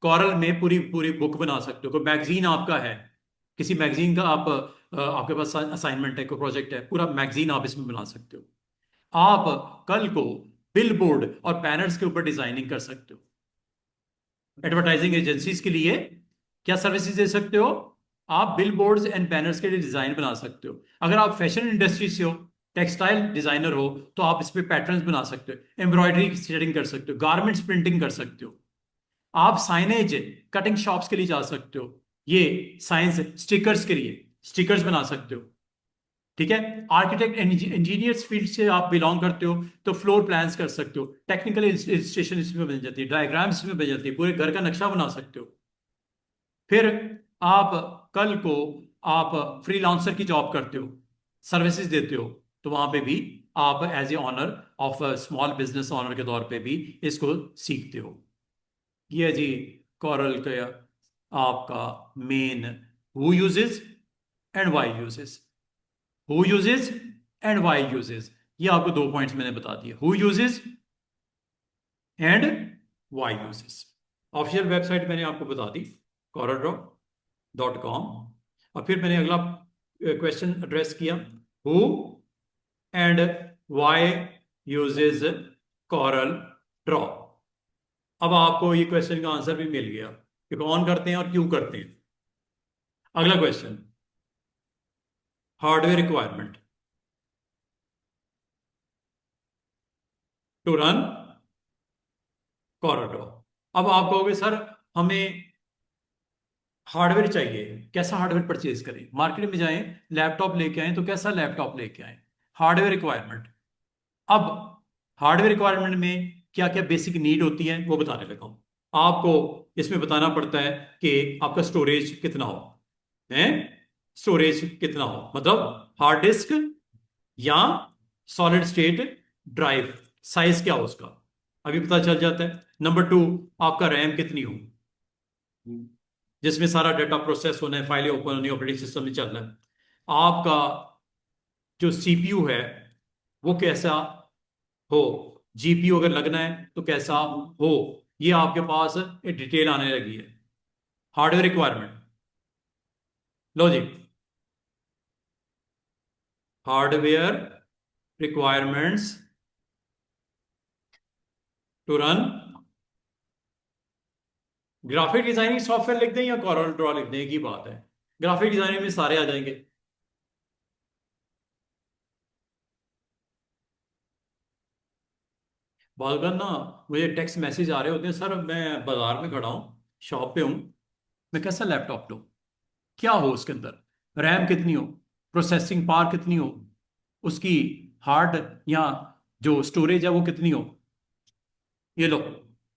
[SPEAKER 1] Corel में पूरी पूरी बुक बना सकते हो। कोई मैगजीन आपका है, किसी मैगजीन का आप आपके पास असाइनमेंट है, कोई प्रोजेक्ट है, पूरा मैगजीन आप इसमें बना सकते हो। आप कल को बिल बोर्ड और बैनर्स के ऊपर डिजाइनिंग कर सकते हो। एडवर्टाइजिंग एजेंसीज के लिए क्या सर्विसेज दे सकते हो? आप बिल बोर्ड्स एंड बैनर्स के लिए डिजाइन बना सकते हो। अगर आप फैशन इंडस्ट्री से हो, टेक्सटाइल डिजाइनर हो, तो आप इस पे पैटर्न्स बना सकते हो, एम्ब्रॉयडरी सेटिंग कर सकते हो, गारमेंट्स प्रिंटिंग कर सकते हो। आप साइनेज कटिंग शॉप्स के लिए जा सकते हो, ये साइंस स्टिकर्स के लिए स्टिकर्स बना सकते हो। ठीक है, आर्किटेक्ट इंजीनियर्स फील्ड से आप बिलोंग करते हो तो फ्लोर प्लान्स कर सकते हो, टेक्निकल इलस्ट्रेशन इसमें बन जाती है, डायग्राम्स इसमें बन जाती है, पूरे घर का नक्शा बना सकते हो। फिर आप कल को आप फ्रीलांसर की जॉब करते हो, सर्विसेज देते हो, तो वहां पे भी आप as a owner of small business owner के तौर पे भी इसको सीखते हो। ये जी कॉरल का आपका main who uses and why uses, who uses and why uses, ये आपको 2 पॉइंट्स मैंने बता दिए, who uses and why uses. Official website मैंने आपको बता दी, coreldraw.com। और फिर मैंने अगला क्वेश्चन एड्रेस किया, who and why uses Corel draw. अब आपको ये क्वेश्चन का आंसर भी मिल गया कि कौन करते हैं और क्यों करते हैं। अगला question, hardware requirement to run Corel draw. अब आप कहोगे सर हमें हार्डवेयर चाहिए, कैसा हार्डवेयर परचेज करें? मार्केट में जाएं, लैपटॉप लेके आए तो कैसा लैपटॉप लेके आए? Hardware requirement. अब हार्डवेयर रिक्वायरमेंट में क्या क्या बेसिक नीड होती है वो बताने लगा हूं आपको। इसमें बताना पड़ता है कि आपका स्टोरेज कितना हो, है, स्टोरेज कितना हो, मतलब हार्ड डिस्क या सॉलिड स्टेट ड्राइव, साइज क्या हो उसका, अभी पता चल जाता है। नंबर 2, आपका रैम कितनी हो, जिसमें सारा डाटा प्रोसेस होना है, फाइलें ओपन होनी, ऑपरेटिंग सिस्टम में चलना है। आपका जो सीपीयू है वो कैसा हो, जीपीयू अगर लगना है तो कैसा हो, ये आपके पास एक डिटेल आने लगी है। हार्डवेयर रिक्वायरमेंट, लो जी, hardware requirements to run graphic designing software लिख दें या कॉरल ड्रॉ लिख दें, एक ही बात है, ग्राफिक डिजाइनिंग में सारे आ जाएंगे। बालगन ना, मुझे टेक्स्ट मैसेज आ रहे होते हैं, सर मैं बाजार में खड़ा हूँ, शॉप पे हूँ, मैं कैसा लैपटॉप लूँ, क्या हो उसके अंदर, रैम कितनी हो, प्रोसेसिंग पावर कितनी हो, उसकी हार्ड या जो स्टोरेज है वो कितनी हो, ये लो,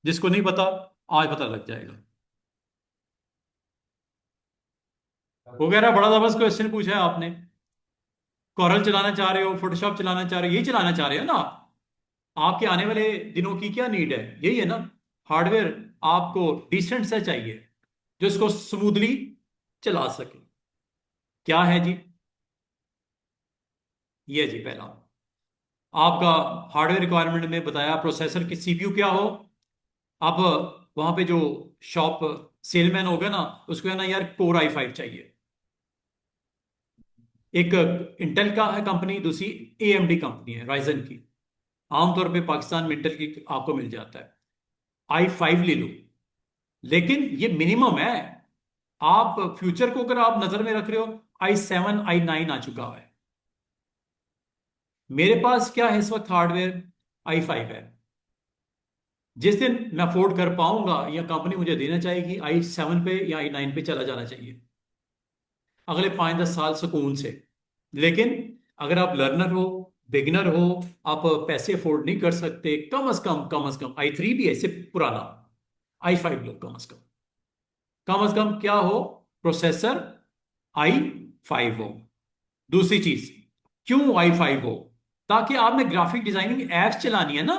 [SPEAKER 1] जिसको नहीं पता आज पता लग जाएगा। वगैरह बड़ा जबरदस्त क्वेश्चन पूछा है आपने। कॉरल चलाना चाह रहे हो, फोटोशॉप चलाना चाह रहे हो, यही चलाना चाह रहे हो ना। आपके आने वाले दिनों की क्या नीड है, यही है ना। हार्डवेयर आपको डिसेंट सा चाहिए जो इसको स्मूथली चला सके। क्या है जी, ये जी पहला आपका हार्डवेयर रिक्वायरमेंट में बताया, प्रोसेसर की सीपीयू क्या हो। अब वहां पे जो शॉप सेलमैन होगा ना, उसको है ना यार कोर i5 चाहिए। एक इंटेल का है कंपनी, दूसरी एएमडी कंपनी है राइजन की। आमतौर पे पाकिस्तान में इंटेल की आपको मिल जाता है, i5 ले लो, लेकिन ये मिनिमम है। आप फ्यूचर को अगर आप नजर में रख रहे हो, i7 i9 आ चुका है। मेरे पास क्या है इस वक्त, हार्डवेयर i5 है। जिस दिन मैं अफोर्ड कर पाऊंगा या कंपनी मुझे देना चाहेगी, i7 पे या i9 पे चला जाना चाहिए, अगले 5-10 साल सुकून से। लेकिन अगर आप लर्नर हो, बिगिनर हो, आप पैसे अफोर्ड नहीं कर सकते, कम अज कम i3 भी ऐसे पुराना, i5 लो कम अज कम क्या हो, प्रोसेसर i5 हो। दूसरी चीज, क्यों i5 हो, ताकि आपने ग्राफिक डिजाइनिंग एप्स चलानी है ना,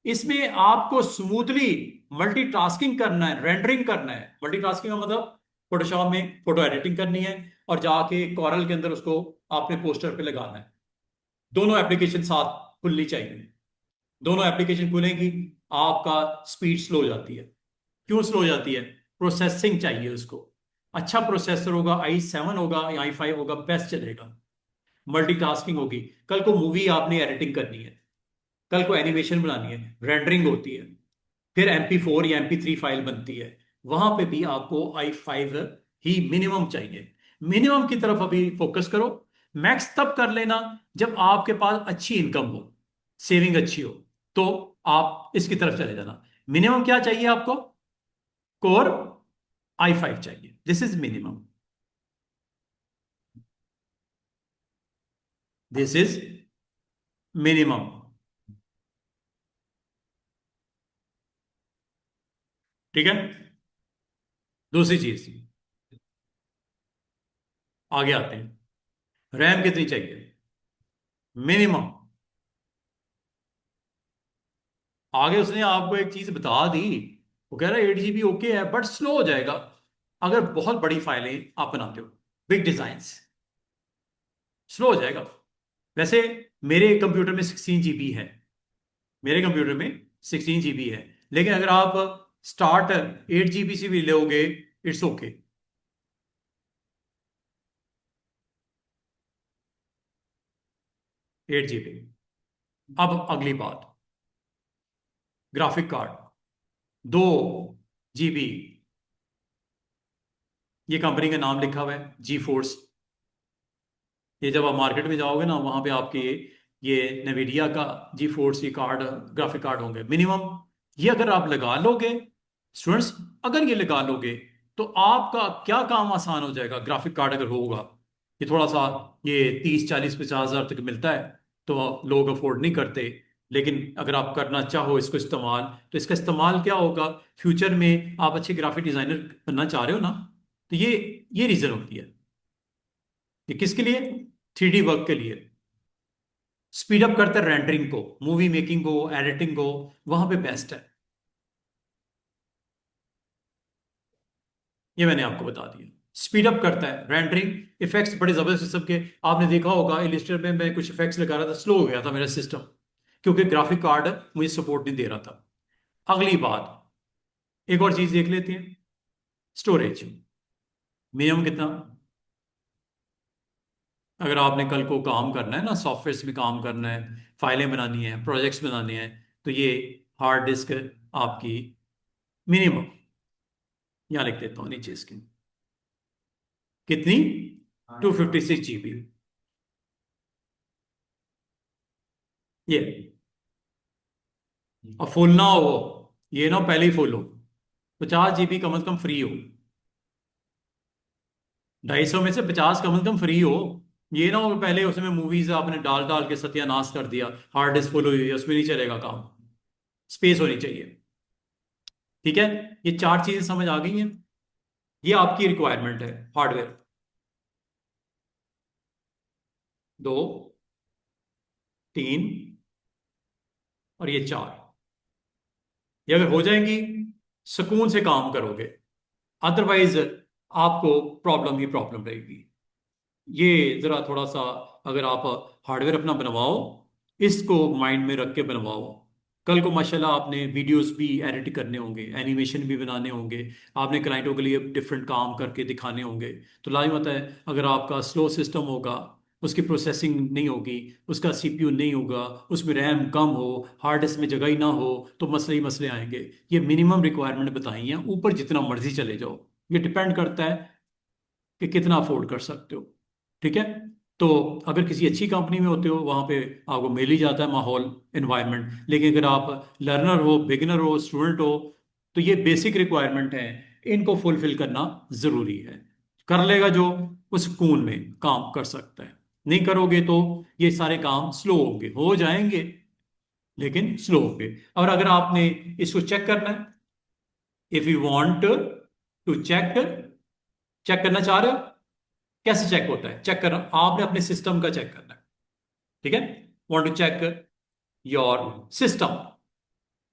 [SPEAKER 1] इसमें आपको स्मूथली मल्टीटास्किंग करना है, रेंडरिंग करना है। मल्टीटास्किंग का मतलब फोटोशॉप में फोटो एडिटिंग करनी है और जाके कॉरल के अंदर उसको आपने पोस्टर पे लगाना है। दोनों एप्लीकेशन साथ खुलनी चाहिए। दोनों एप्लीकेशन खुलेंगी, आपका स्पीड स्लो हो जाती है। क्यों स्लो हो जाती है, प्रोसेसिंग चाहिए उसको। अच्छा प्रोसेसर होगा, i7 होगा या i5 होगा, बेस्ट चलेगा। मल्टीटास्किंग होगी, कल को मूवी आपने एडिटिंग करनी है, कल को एनिमेशन बनानी है, रेंडरिंग होती है, फिर MP4 या MP3 फाइल बनती है, वहां पे भी आपको i5 ही मिनिमम चाहिए। मिनिमम की तरफ अभी फोकस करो। मैक्स तब कर लेना जब आपके पास अच्छी इनकम हो, सेविंग अच्छी हो, तो आप इसकी तरफ चले जाना। मिनिमम क्या चाहिए आपको, कोर i5 चाहिए, this is minimum, this is minimum. ठीक है। दूसरी चीज, आगे आते हैं, रैम कितनी चाहिए, मिनिमम। आगे उसने आपको एक चीज बता दी, वो कह रहा है 8 GB ओके है बट स्लो हो जाएगा अगर बहुत बड़ी फाइलें आप बनाते हो, बिग डिजाइन्स, स्लो हो जाएगा। वैसे मेरे कंप्यूटर में 16 GB है, मेरे कंप्यूटर में 16 GB है, लेकिन अगर आप स्टार्ट 8 GB से भी लोगे, इट्स ओके। 8 GB। अब अगली बात, ग्राफिक कार्ड 2 GB, ये कंपनी का नाम लिखा हुआ है जी फोर्स। ये जब आप मार्केट में जाओगे ना, वहां पे आपके ये नेविडिया का जी फोर्स ये कार्ड, ग्राफिक कार्ड होंगे मिनिमम। ये अगर आप लगा लोगे स्टूडेंट्स, अगर ये लगा लोगे तो आपका क्या काम आसान हो जाएगा। ग्राफिक कार्ड अगर होगा, ये थोड़ा सा, ये 30, 40, 50 हज़ार तक मिलता है, तो लोग अफोर्ड नहीं करते। लेकिन अगर आप करना चाहो इसको इस्तेमाल, तो इसका इस्तेमाल क्या होगा, फ्यूचर में आप अच्छे ग्राफिक डिजाइनर बनना चाह रहे हो ना, तो ये रीजन होती है। ये किसके लिए, 3D वर्क के लिए, स्पीड अप करता है रेंडरिंग को, मूवी मेकिंग को, एडिटिंग को, वहां पे बेस्ट है। ये मैंने आपको बता दिया, स्पीड अप करता है रेंडरिंग, इफेक्ट्स बड़े जबरदस्त किस्म के। आपने देखा होगा इलिस्ट्रेटर में मैं कुछ इफेक्ट्स लगा रहा था, स्लो हो गया था मेरा सिस्टम, क्योंकि ग्राफिक कार्ड मुझे सपोर्ट नहीं दे रहा था। अगली बात, एक और चीज देख लेते हैं, स्टोरेज मिनिमम कितना? अगर आपने कल को काम करना है ना, सॉफ्टवेयर में काम करना है, फाइलें बनानी है, प्रोजेक्ट्स बनाने हैं, तो ये हार्ड डिस्क आपकी मिनिमम, यहाँ लिख देता हूँ नीचे इसके, कितनी? 256 GB। ये और फुल ना हो, ये ना पहले ही फुल हो, 50 GB कम से कम फ्री हो, 250 में से 50 कम से कम फ्री हो। ये ना हो पहले उसमें मूवीज आपने डाल डाल के सत्यानाश कर दिया, हार्ड डिस्क फुल हुई है, उसमें नहीं चलेगा काम, स्पेस होनी चाहिए। ठीक है, ये चार चीजें समझ आ गई हैं, ये आपकी रिक्वायरमेंट है हार्डवेयर। दो, तीन और ये चार, ये अगर हो जाएंगी सुकून से काम करोगे, अदरवाइज आपको प्रॉब्लम ही प्रॉब्लम रहेगी। ये जरा थोड़ा सा, अगर आप हार्डवेयर अपना बनवाओ, इसको माइंड में रख के बनवाओ। कल को माशाल्लाह आपने वीडियोस भी एडिट करने होंगे, एनिमेशन भी बनाने होंगे, आपने क्लाइंटों के लिए डिफरेंट काम करके दिखाने होंगे, तो लाजिम होता है अगर आपका स्लो सिस्टम होगा, उसकी प्रोसेसिंग नहीं होगी, उसका सीपीयू नहीं होगा, उसमें रैम कम हो, हार्ड डिस्क में जगह ही ना हो, तो मसले ही मसले आएंगे। ये मिनिमम रिक्वायरमेंट बताई हैं, ऊपर जितना मर्जी चले जाओ, ये डिपेंड करता है कि कितना अफोर्ड कर सकते हो। ठीक है, तो अगर किसी अच्छी कंपनी में होते हो वहां पे आपको मिल ही जाता है माहौल, एनवायरनमेंट। लेकिन अगर आप लर्नर हो, बिगिनर हो, स्टूडेंट हो, तो ये बेसिक रिक्वायरमेंट है, इनको फुलफिल करना जरूरी है। कर लेगा जो, उस सुकून में काम कर सकता है। नहीं करोगे तो ये सारे काम स्लो होंगे, हो जाएंगे लेकिन स्लो होंगे। और अगर आपने इसको चेक करना है, if you want to check, check करना चाह रहे हो, कैसे चेक होता है? चेक करना आपने अपने सिस्टम का चेक करना है। ठीक है, want to check your system,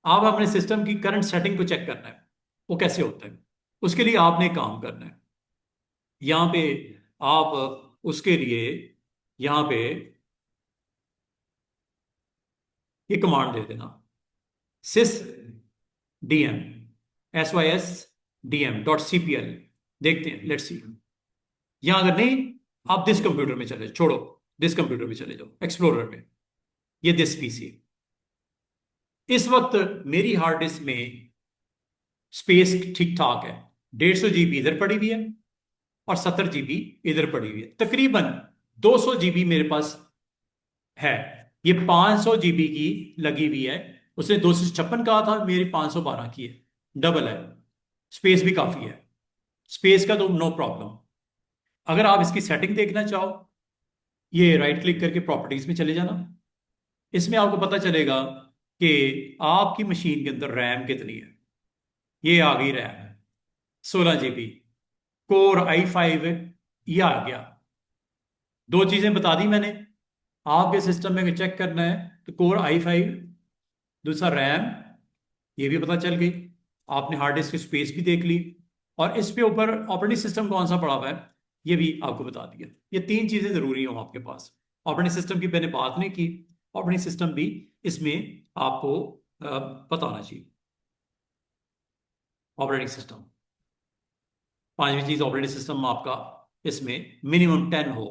[SPEAKER 1] आप अपने सिस्टम की करंट सेटिंग को चेक करना है, वो कैसे होता है। उसके लिए आपने काम करना है, यहां पे आप उसके लिए यहां पे ये कमांड दे देना, sys dm, sys dm.cpl। देखते हैं, लेट्स सी। यहां अगर नहीं, आप दिस कंप्यूटर में चले, छोड़ो, दिस कंप्यूटर में चले जाओ, एक्सप्लोरर में, ये दिस पीसी। इस वक्त मेरी हार्ड डिस्क में स्पेस ठीक ठाक है, 150 GB इधर पड़ी हुई है और 70 GB इधर पड़ी हुई है, तकरीबन 200 GB मेरे पास है। ये 500 GB की लगी हुई है, उसने 256 कहा था, मेरी 512 की है, डबल है। स्पेस भी काफी है, स्पेस का तो नो प्रॉब्लम। अगर आप इसकी सेटिंग देखना चाहो, ये राइट क्लिक करके प्रॉपर्टीज में चले जाना, इसमें आपको पता चलेगा कि आपकी मशीन के अंदर रैम कितनी है। ये आ गई रैम 16 GB, कोर i5 ये आ गया। दो चीजें बता दी मैंने, आपके सिस्टम में चेक करना है तो कोर i5, दूसरा रैम, ये भी पता चल गई। आपने हार्ड डिस्क की स्पेस भी देख ली, और इस पे ऊपर ऑपरेटिंग सिस्टम कौन सा पड़ा हुआ है ये भी आपको बता दिया। ये तीन चीजें जरूरी हो आपके पास। ऑपरेटिंग सिस्टम की मैंने बात नहीं की, ऑपरेटिंग सिस्टम भी इसमें आपको पता होना चाहिए। ऑपरेटिंग सिस्टम, पांचवी चीज, ऑपरेटिंग सिस्टम आपका इसमें मिनिमम 10 हो,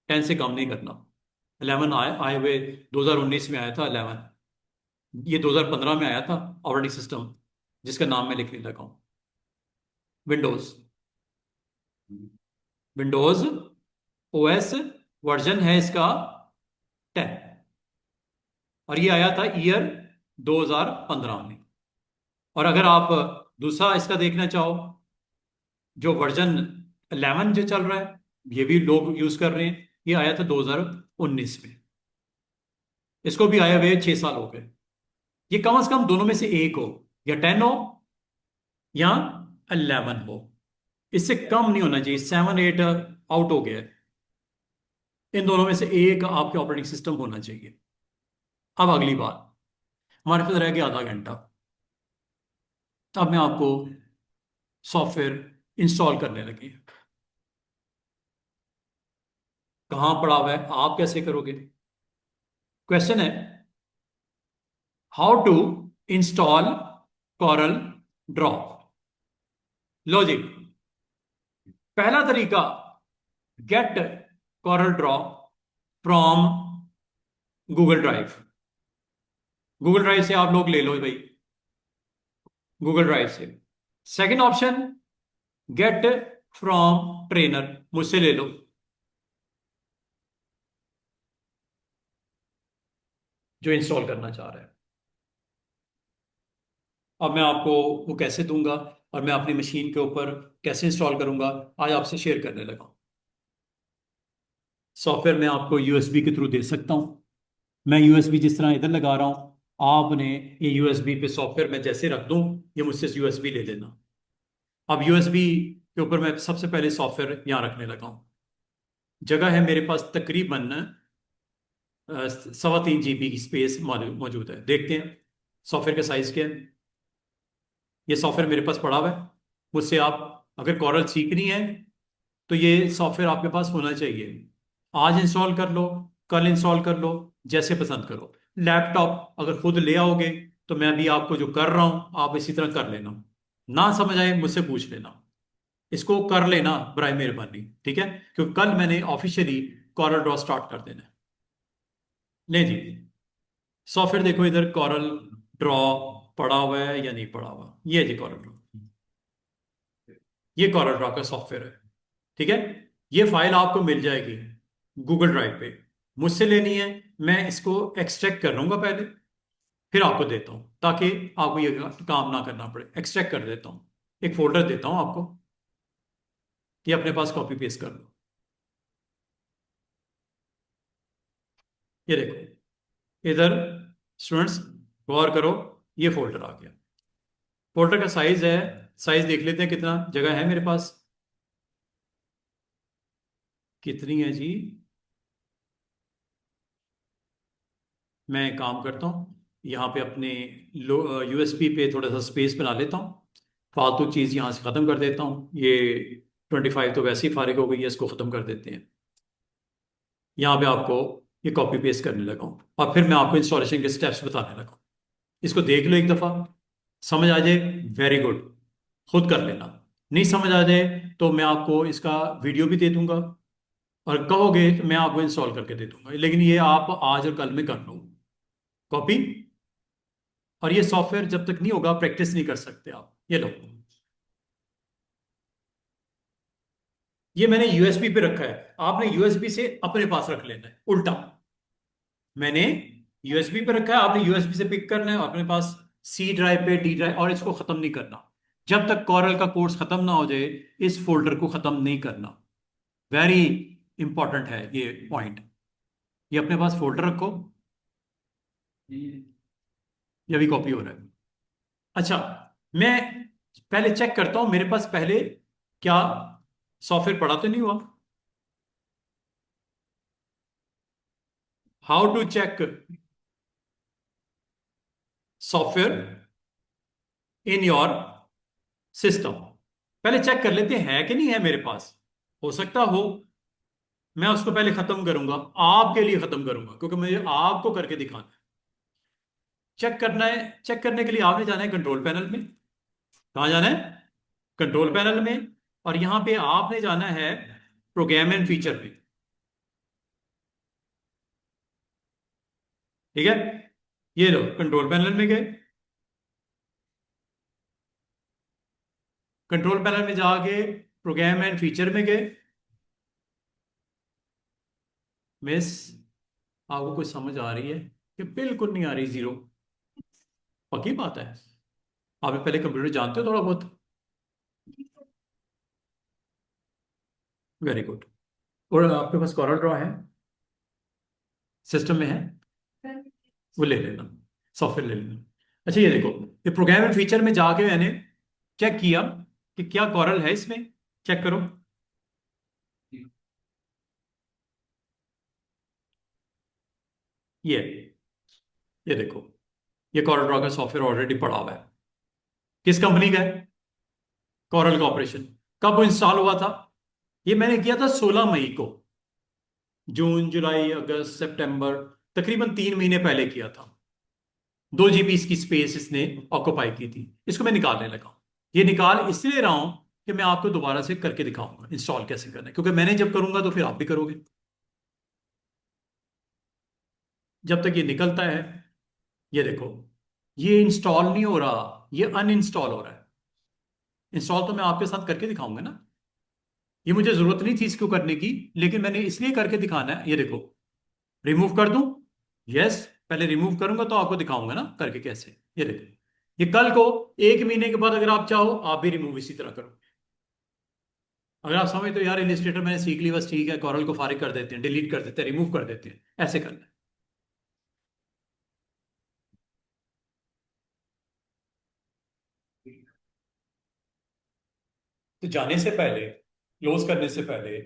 [SPEAKER 1] 10 से कम नहीं करना। 11 आए हुए 2019 में आया था 11, ये 2015 में आया था ऑपरेटिंग सिस्टम, जिसका नाम मैं लिखने लगा हूं, विंडोज। विंडोज ओएस वर्जन है इसका 10, और ये आया था ईयर 2015 में। और अगर आप दूसरा इसका देखना चाहो, जो वर्जन 11 जो चल रहा है, ये भी लोग यूज कर रहे हैं, ये आया था 2019 में, इसको भी आया हुए 6 साल हो गए। ये कम से कम दोनों में से एक हो, या 10 हो या 11 हो, इससे कम नहीं होना चाहिए। 7 8 आउट हो गया है, इन दोनों में से एक आपके ऑपरेटिंग सिस्टम होना चाहिए। अब अगली बात, हमारे पास रह गया आधा घंटा, अब मैं आपको सॉफ्टवेयर इंस्टॉल करने लगी। कहाँ पड़ा हुआ है, आप कैसे करोगे? क्वेश्चन है, how to install Corel Draw. लो जी, पहला तरीका, get Corel Draw from Google drive. Google drive से आप लोग ले लो भाई, गूगल ड्राइव से। Second option, get from trainer, मुझसे ले लो। जो इंस्टॉल करना चाह रहा है। अब मैं आपको वो कैसे दूंगा और मैं अपनी मशीन के ऊपर कैसे इंस्टॉल करूंगा, आज आपसे शेयर करने लगा। सॉफ्टवेयर मैं आपको यूएसबी के थ्रू दे सकता हूं। मैं यूएसबी जिस तरह इधर लगा रहा हूं, आपने ये यूएसबी पे सॉफ्टवेयर मैं जैसे रख दूं, ये मुझसे यूएसबी ले लेना। अब यूएसबी के ऊपर मैं सबसे पहले सॉफ्टवेयर यहां रखने लगा हूं। जगह है मेरे पास तकरीबन 3.25 GB की स्पेस मौजूद है। देखते हैं सॉफ्टवेयर का साइज क्या है। ये सॉफ्टवेयर मेरे पास पड़ा हुआ है। मुझसे आप अगर कॉरल सीखनी है तो ये सॉफ्टवेयर आपके पास होना चाहिए। आज इंस्टॉल कर लो, कल इंस्टॉल कर लो, जैसे पसंद करो। लैपटॉप अगर खुद ले आओगे तो मैं अभी आपको जो कर रहा हूं आप इसी तरह कर लेना। ना समझ आए मुझसे पूछ लेना। इसको कर लेना बराए मेहरबानी, ठीक है? क्योंकि कल मैंने ऑफिशियली कॉरल ड्रॉ स्टार्ट कर देना है। ले जी, सॉफ्टवेयर देखो इधर, कॉरल ड्रॉ पड़ा हुआ है या नहीं पड़ा हुआ? ये जी कॉरल ड्रॉ, ये कॉरल ड्रॉ का सॉफ्टवेयर है, ठीक है? ये फाइल आपको मिल जाएगी गूगल ड्राइव पे। मुझसे लेनी है, मैं इसको एक्सट्रैक्ट कर लूंगा पहले, फिर आपको देता हूं, ताकि आपको ये काम ना करना पड़े। एक्सट्रैक्ट कर देता हूं, एक फोल्डर देता हूं आपको, ये अपने पास कॉपी पेस्ट कर लो। ये देखो इधर, स्टूडेंट्स गौर करो, ये फोल्डर आ गया। फोल्डर का साइज है, साइज देख लेते हैं कितना जगह है मेरे पास। कितनी है जी? मैं एक काम करता हूँ, यहाँ पे अपने यूएसबी पे थोड़ा सा स्पेस बना लेता हूँ, फालतू चीज़ यहाँ से ख़त्म कर देता हूँ। ये 25 तो वैसे ही फारिग हो गई है, इसको ख़त्म कर देते हैं। यहाँ पे आपको ये कॉपी पेस्ट करने लगा हूँ और फिर मैं आपको इंस्टॉलेशन के स्टेप्स बताने लगा हूँ। इसको देख लो एक दफ़ा, समझ आ जाए वेरी गुड, खुद कर लेना। नहीं समझ आ जाए तो मैं आपको इसका वीडियो भी दे दूंगा, और कहोगे तो मैं आपको इंस्टॉल करके दे दूंगा। लेकिन ये आप आज और कल में कर लो कॉपी। और ये सॉफ्टवेयर जब तक नहीं होगा प्रैक्टिस नहीं कर सकते आप। ये लो, ये मैंने यूएसबी पे रखा है, आपने यूएसबी से अपने पास रख लेना है उल्टा। मैंने यूएसबी पे रखा है, आपने यूएसबी से पिक करना है अपने पास, सी ड्राइव पे, डी ड्राइव, और इसको खत्म नहीं करना जब तक कॉरल का कोर्स खत्म ना हो जाए। इस फोल्डर को खत्म नहीं करना, वेरी इंपॉर्टेंट है ये पॉइंट। ये अपने पास फोल्डर रखो। ये भी कॉपी हो रहा है। अच्छा, मैं पहले चेक करता हूं मेरे पास पहले क्या सॉफ्टवेयर पड़ा तो नहीं हुआ। How to check software in your system? पहले चेक कर लेते हैं कि नहीं है मेरे पास। हो सकता हो, मैं उसको पहले खत्म करूंगा, आपके लिए खत्म करूंगा क्योंकि मुझे आपको करके दिखाना है। चेक करना है, चेक करने के लिए आपने जाना है कंट्रोल पैनल में। कहां जाना है? कंट्रोल पैनल में। और यहां पे आपने जाना है प्रोग्राम एंड फीचर पे, ठीक है? ये लो, कंट्रोल पैनल में गए। कंट्रोल पैनल में जाके प्रोग्राम एंड फीचर में गए। मिस, आपको कुछ समझ आ रही है कि बिल्कुल नहीं आ रही? जीरो? पक्की बात है? आप पहले कंप्यूटर जानते हो थोड़ा बहुत? Very good. और आपके पास कॉरल ड्रॉ है, सिस्टम में है? वो ले लेना, सॉफ्टवेयर ले लेना। अच्छा ये देखो, ये प्रोग्राम एंड फीचर में जाके मैंने चेक किया कि क्या कॉरल है इसमें। चेक करो, ये ये देखो, ये कॉरल ड्रॉ का सॉफ्टवेयर ऑलरेडी पड़ा हुआ है। किस कंपनी का है? Coral corporation. कब इंस्टॉल हुआ था? ये मैंने किया था 16 मई को। जून, जुलाई, अगस्त, सितंबर, तकरीबन 3 महीने पहले किया था। 2 GB इसकी स्पेस इसने ऑक्यूपाई की थी। इसको मैं निकालने लगा हूं। ये निकाल इसलिए रहा हूं कि मैं आपको दोबारा से करके दिखाऊंगा इंस्टॉल कैसे करना है, क्योंकि मैंने जब करूंगा तो फिर आप भी करोगे। जब तक ये निकलता है, ये देखो, ये इंस्टॉल नहीं हो रहा, ये अनइंस्टॉल हो रहा है। इंस्टॉल तो मैं आपके साथ करके दिखाऊंगा ना, ये मुझे जरूरत नहीं थी इसको करने की, लेकिन मैंने इसलिए करके दिखाना है। ये देखो, रिमूव कर दूं? यस, पहले रिमूव करूंगा तो आपको दिखाऊंगा ना करके कैसे। ये देखो, ये कल को 1 महीने के बाद अगर आप चाहो आप भी रिमूव इसी तरह करो। अगर आप समझते हो यार इलिस्ट्रेटर मैंने सीख ली बस ठीक है, कॉरल को फारिग कर देते हैं, डिलीट कर देते हैं, रिमूव कर देते हैं, ऐसे करना है। तो जाने से पहले, क्लोज करने से पहले,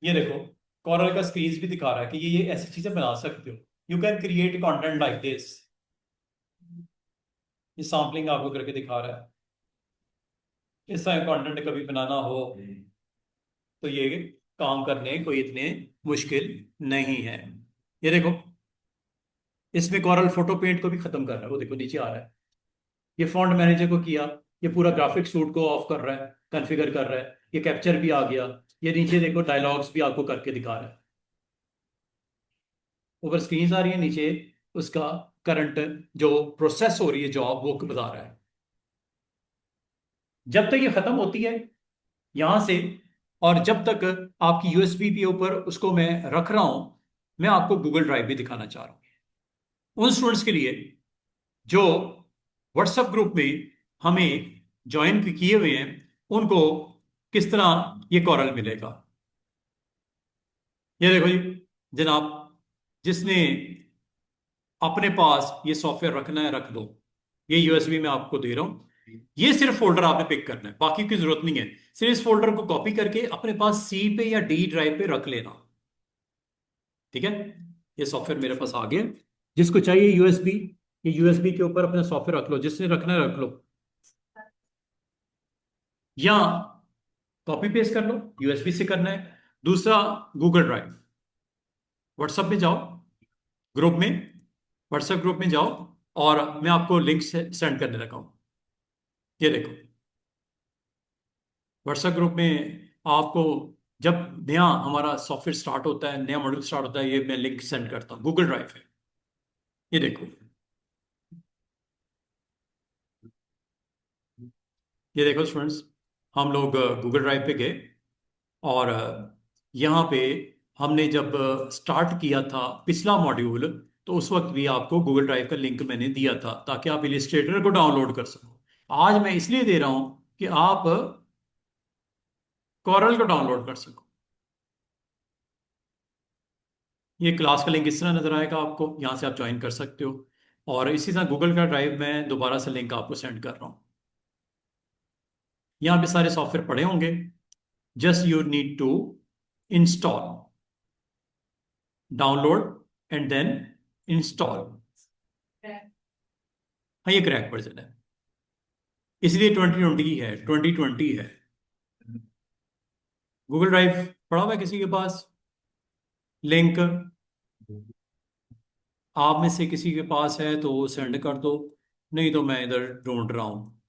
[SPEAKER 1] ये देखो, कॉरल का स्क्रीन भी दिखा रहा है कि ये ऐसी चीजें बना सकते हो। You can create content like this. ये सैम्पलिंग आपको करके दिखा रहा है। इस तरह कंटेंट कभी बनाना हो तो ये काम करने कोई इतने मुश्किल नहीं है। ये देखो, इसमें कॉरल फोटो पेंट को भी खत्म कर रहा है, वो देखो नीचे आ रहा है। ये फॉन्ट मैनेजर को किया, ये पूरा ग्राफिक सूट को ऑफ कर रहा है, कॉन्फ़िगर कर रहा है, ये कैप्चर भी आ गया। ये नीचे देखो डायलॉग्स भी आपको करके दिखा रहा है। ऊपर स्क्रीन आ रही है, नीचे उसका करंट जो प्रोसेस हो रही है जॉब वो बता रहा है। जब तक ये खत्म होती है यहां से, और जब तक आपकी यूएसबी के ऊपर उसको मैं रख रहा हूं, मैं आपको गूगल ड्राइव भी दिखाना चाह रहा हूं उन स्टूडेंट्स के लिए जो व्हाट्सएप ग्रुप में हमें ज्वाइन किए हुए हैं। उनको किस तरह ये कॉरल मिलेगा, ये देखो जी जनाब, जिसने अपने पास ये सॉफ्टवेयर रखना है रख लो। ये यूएसबी में आपको दे रहा हूं, ये सिर्फ फोल्डर आपने पिक करना है, बाकी की जरूरत नहीं है। सिर्फ इस फोल्डर को कॉपी करके अपने पास सी पे या डी ड्राइव पे रख लेना। ठीक है, ये सॉफ्टवेयर मेरे पास आ गया। जिसको चाहिए यूएसबी, ये यूएसबी के ऊपर अपना सॉफ्टवेयर रख लो, जिसने रखना है रख लो, या कॉपी पेस्ट कर लो, यूएसबी से करना है। दूसरा, गूगल ड्राइव, व्हाट्सएप में जाओ, ग्रुप में, व्हाट्सएप ग्रुप में जाओ, और मैं आपको लिंक सेंड करने लगा हूं। ये देखो, व्हाट्सएप ग्रुप में आपको जब नया हमारा सॉफ्टवेयर स्टार्ट होता है, नया मॉड्यूल स्टार्ट होता है, ये मैं लिंक सेंड करता हूँ, गूगल ड्राइव है। ये देखो, ये देखो स्टूडेंट्स, हम लोग गूगल ड्राइव पे गए, और यहाँ पे हमने जब स्टार्ट किया था पिछला मॉड्यूल, तो उस वक्त भी आपको गूगल ड्राइव का लिंक मैंने दिया था ताकि आप इलिस्ट्रेटर को डाउनलोड कर सको। आज मैं इसलिए दे रहा हूं कि आप कॉरल को डाउनलोड कर सको। ये क्लास का लिंक इस तरह नजर आएगा आपको, यहाँ से आप ज्वाइन कर सकते हो। और इसी तरह गूगल का ड्राइव में दोबारा से लिंक आपको सेंड कर रहा हूँ। यहाँ पे सारे सॉफ्टवेयर पड़े होंगे, just you need to install, download and then install. हाँ, ये क्रैक वर्जन है, इसलिए 2020 की है, 2020 है। गूगल ड्राइव पड़ा हुआ है किसी के पास? लिंक आप में से किसी के पास है तो वो सेंड कर दो, नहीं तो मैं इधर ढूंढ रहा हूँ।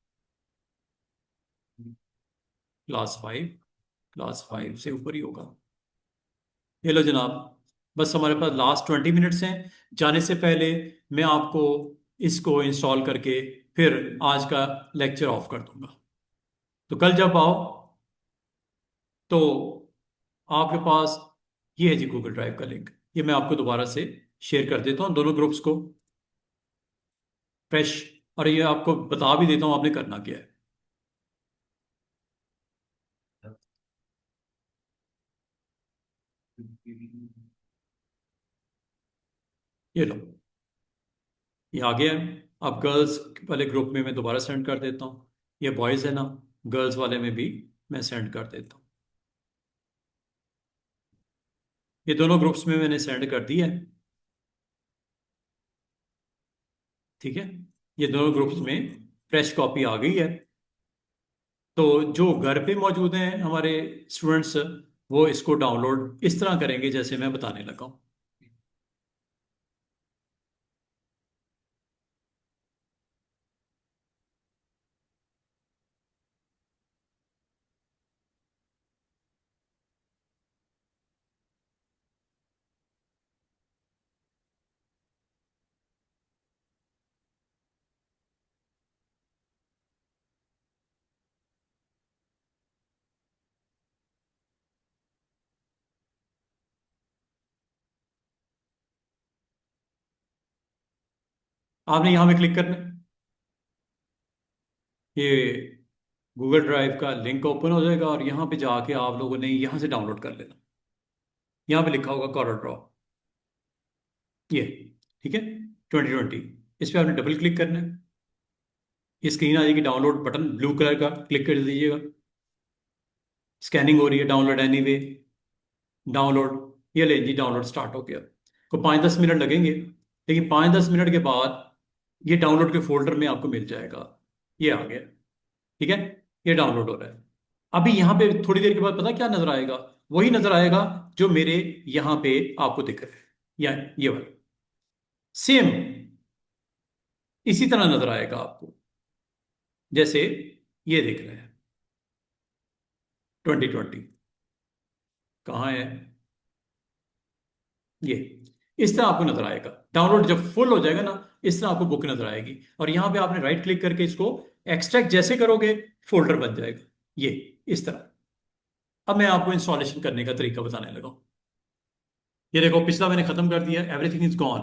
[SPEAKER 1] क्लास 5, क्लास 5 से ऊपर ही होगा। ये लो जनाब, बस हमारे पास लास्ट 20 मिनट्स हैं। जाने से पहले मैं आपको इसको इंस्टॉल करके फिर आज का लेक्चर ऑफ कर दूंगा। तो कल जब आओ तो आपके पास ये है जी गूगल ड्राइव का लिंक, ये मैं आपको दोबारा से शेयर कर देता हूँ दोनों ग्रुप्स को, फ्रेश। और ये आपको बता भी देता हूँ आपने करना क्या है। ये लो, ये आ गया है। अब गर्ल्स वाले ग्रुप में मैं दोबारा सेंड कर देता हूँ, ये बॉयज़ है ना, गर्ल्स वाले में भी मैं सेंड कर देता हूँ। ये दोनों ग्रुप्स में मैंने सेंड कर दिया है। ठीक है, ये दोनों ग्रुप्स में फ्रेश कॉपी आ गई है। तो जो घर पे मौजूद हैं हमारे स्टूडेंट्स, वो इसको डाउनलोड इस तरह करेंगे जैसे मैं बताने लगा हूँ। आपने यहाँ पे क्लिक करना है, ये गूगल ड्राइव का लिंक ओपन हो जाएगा और यहाँ पे जाके आप लोगों ने यहाँ से डाउनलोड कर लेना। यहाँ पे लिखा होगा कॉरल ड्रॉ, ये, ठीक है, 2020। इस पर आपने डबल क्लिक करना है, ये स्क्रीन आ जाएगी, डाउनलोड बटन ब्लू कलर का क्लिक कर दीजिएगा। स्कैनिंग हो रही है, डाउनलोड एनीवे, डाउनलोड, ये ले जी डाउनलोड स्टार्ट हो गया। को 5-10 मिनट लगेंगे, लेकिन 5-10 मिनट के बाद ये डाउनलोड के फोल्डर में आपको मिल जाएगा। ये आ गया, ठीक है, ये डाउनलोड हो रहा है। अभी यहाँ पे थोड़ी देर के बाद पता क्या नजर आएगा? वही नजर आएगा जो मेरे यहाँ पे आपको दिख रहा है, या ये वाला सेम इसी तरह नजर आएगा आपको, जैसे ये दिख रहा है 2020। कहाँ है ये? इस तरह आपको नजर आएगा। डाउनलोड जब फुल हो जाएगा ना, इस तरह आपको बुक नजर आएगी, और यहां पे आपने राइट क्लिक करके इसको एक्सट्रैक्ट जैसे करोगे फोल्डर बन जाएगा, ये इस तरह। अब मैं आपको इंस्टॉलेशन करने का तरीका बताने लगा हूं। ये देखो, पिछला मैंने खत्म कर दिया, एवरीथिंग इज गॉन,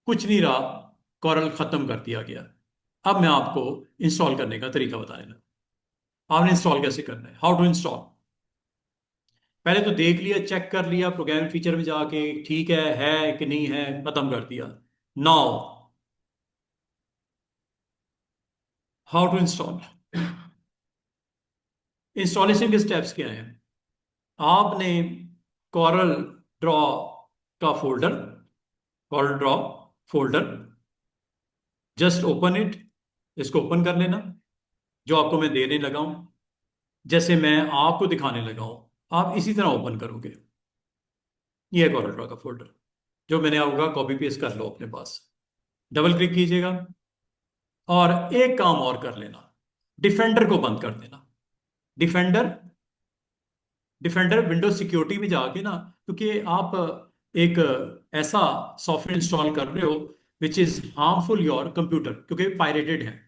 [SPEAKER 1] कुछ नहीं रहा, कॉरल खत्म कर दिया गया। अब मैं आपको इंस्टॉल करने का तरीका बताने लगा। आपने इंस्टॉल कैसे करना है, हाउ टू इंस्टॉल। पहले तो देख लिया, चेक कर लिया प्रोग्राम फीचर में जाके, ठीक है कि नहीं है, खत्म कर दिया। Now how to install. Installation के स्टेप्स क्या हैं? आपने कॉरल ड्रॉ का folder, Corel draw folder, just open it, इसको ओपन कर लेना, जो आपको मैं देने लगा हूं, जैसे मैं आपको दिखाने लगा हूं आप इसी तरह ओपन करोगे। ये है कॉरल ड्रॉ का फोल्डर, जो मैंने आपका कॉपी पेस्ट कर लो अपने पास। डबल क्लिक कीजिएगा और एक काम और कर लेना, डिफेंडर को बंद कर देना। डिफेंडर, डिफेंडर विंडोज सिक्योरिटी में जाके ना, क्योंकि आप एक ऐसा सॉफ्टवेयर इंस्टॉल कर रहे हो which is harmful your computer, क्योंकि पायरेटेड है,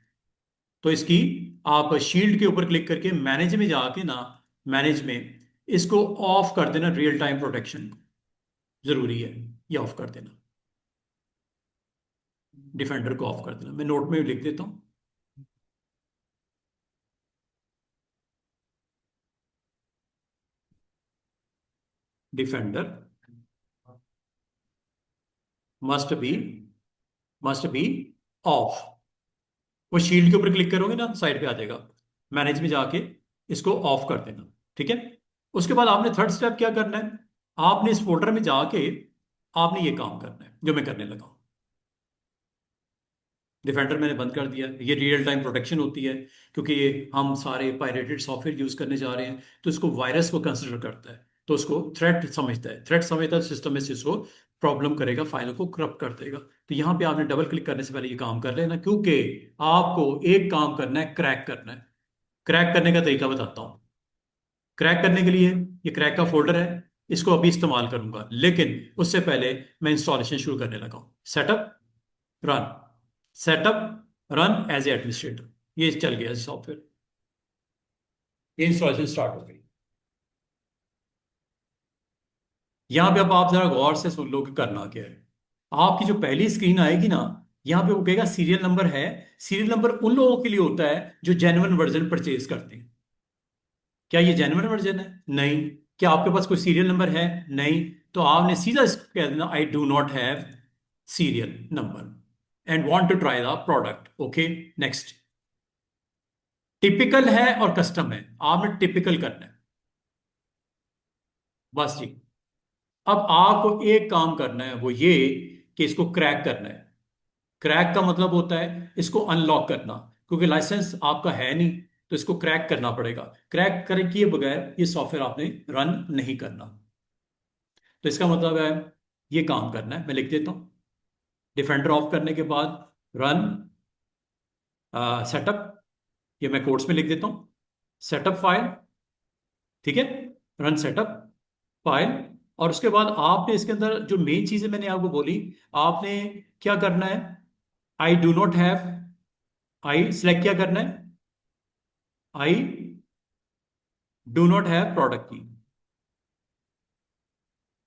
[SPEAKER 1] तो इसकी आप शील्ड के ऊपर क्लिक करके मैनेज में जाके ना, मैनेज में इसको ऑफ कर देना, रियल टाइम प्रोटेक्शन जरूरी है, ये ऑफ कर देना, डिफेंडर को ऑफ कर देना। मैं नोट में भी लिख देता हूं, defender must be, must be of. वो शील्ड के ऊपर क्लिक करोगे ना, साइड पे आ जाएगा, मैनेज में जाके इसको ऑफ कर देना, ठीक है। उसके बाद आपने थर्ड स्टेप क्या करना है? आपने इस फोल्डर में जाके आपने ये काम करना है जो मैं करने लगा हूं। डिफेंडर मैंने बंद कर दिया, ये रियल टाइम प्रोटेक्शन होती है, क्योंकि ये हम सारे पायरेटेड सॉफ्टवेयर यूज करने जा रहे हैं, तो इसको वायरस को कंसिडर करता है, तो उसको थ्रेट समझता है, थ्रेट समझता है सिस्टम में से, इसको प्रॉब्लम करेगा, फाइलों को करप्ट कर देगा। तो यहाँ पे आपने डबल क्लिक करने से पहले ये काम कर लेना, क्योंकि आपको एक काम करना है, क्रैक करना है। क्रैक करने का तरीका बताता हूँ। क्रैक करने के लिए ये क्रैक का फोल्डर है, इसको अभी इस्तेमाल करूंगा, लेकिन उससे पहले मैं इंस्टॉलेशन शुरू करने लगा हूँ। Setup, run, setup run as a administrator, ये चल गया सॉफ्टवेयर, ये इंस्टॉलेशन स्टार्ट हो गई। यहां पे अब आप जरा गौर से सुन लो कि करना क्या है। आपकी जो पहली स्क्रीन आएगी ना, यहां पे वो कहेगा सीरियल नंबर है। सीरियल नंबर उन लोगों के लिए होता है जो जेन्युइन वर्जन परचेज करते हैं। क्या ये जेन्युइन वर्जन है? नहीं। क्या आपके पास कोई सीरियल नंबर है? नहीं। तो आपने सीधा कह देना, I do not have serial number and want to try the product, okay, next. Typical है और कस्टम है, आपने टिपिकल करना है, बस जी। अब आपको एक काम करना है, वो ये कि इसको क्रैक करना है। क्रैक का मतलब होता है इसको अनलॉक करना, क्योंकि लाइसेंस आपका है नहीं, तो इसको क्रैक करना पड़ेगा। क्रैक करे किए बगैर ये सॉफ्टवेयर आपने रन नहीं करना। तो इसका मतलब है ये काम करना है, मैं लिख देता हूं। डिफेंडर ऑफ करने के बाद रन सेटअप, ये मैं कोट्स में लिख देता हूं, सेटअप फाइल, ठीक है, रन सेटअप फाइल। और उसके बाद आपने इसके अंदर जो मेन चीजें मैंने आपको बोली, आपने क्या करना है, आई do not have, I select क्या करना है, आई डू नॉट हैव प्रोडक्ट की,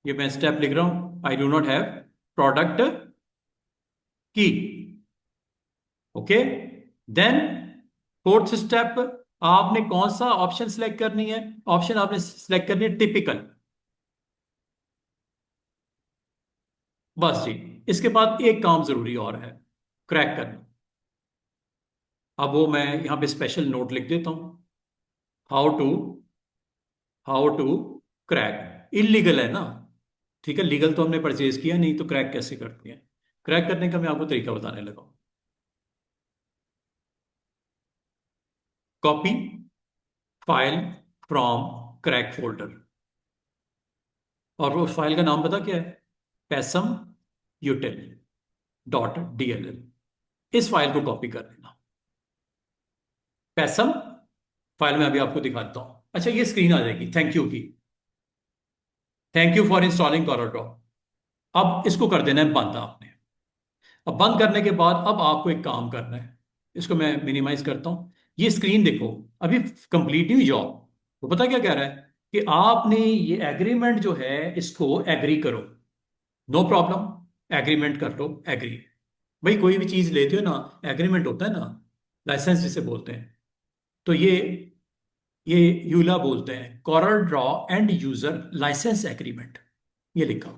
[SPEAKER 1] ये मैं स्टेप लिख रहा हूं, आई डू नॉट हैव प्रोडक्ट की। ओके, देन फोर्थ स्टेप, आपने कौन सा ऑप्शन सिलेक्ट करनी है? ऑप्शन आपने सिलेक्ट करनी है टिपिकल। बस जी, इसके बाद एक काम जरूरी और है, क्रैक करना। अब वो मैं यहां पे स्पेशल नोट लिख देता हूं, how to how to crack. Illegal है ना, ठीक है, लीगल तो हमने परचेज किया नहीं, तो क्रैक कैसे करते हैं? क्रैक करने का मैं आपको तरीका बताने लगा हूं। Copy file from crack folder, और वो फाइल का नाम पता क्या है? पैसम यूटिल .dll। इस फाइल को कॉपी कर लेना। पैसम फाइल में अभी आपको दिखाता हूं। अच्छा, ये स्क्रीन आ जाएगी थैंक यू की, thank you for installing Corel draw. अब इसको कर देना है बंद आपने। अब बंद करने के बाद अब आपको एक काम करना है, इसको मैं मिनिमाइज करता हूं। ये स्क्रीन देखो, अभी कंप्लीट नहीं हुई जॉब। वो पता क्या कह रहा है कि आपने ये एग्रीमेंट जो है इसको एग्री करो। नो प्रॉब्लम, एग्रीमेंट कर लो, एग्री। भाई कोई भी चीज लेते हो ना, एग्रीमेंट होता है ना, लाइसेंस जिसे बोलते हैं। तो ये यूला बोलते हैं, Corel draw end user license agreement, ये लिखा।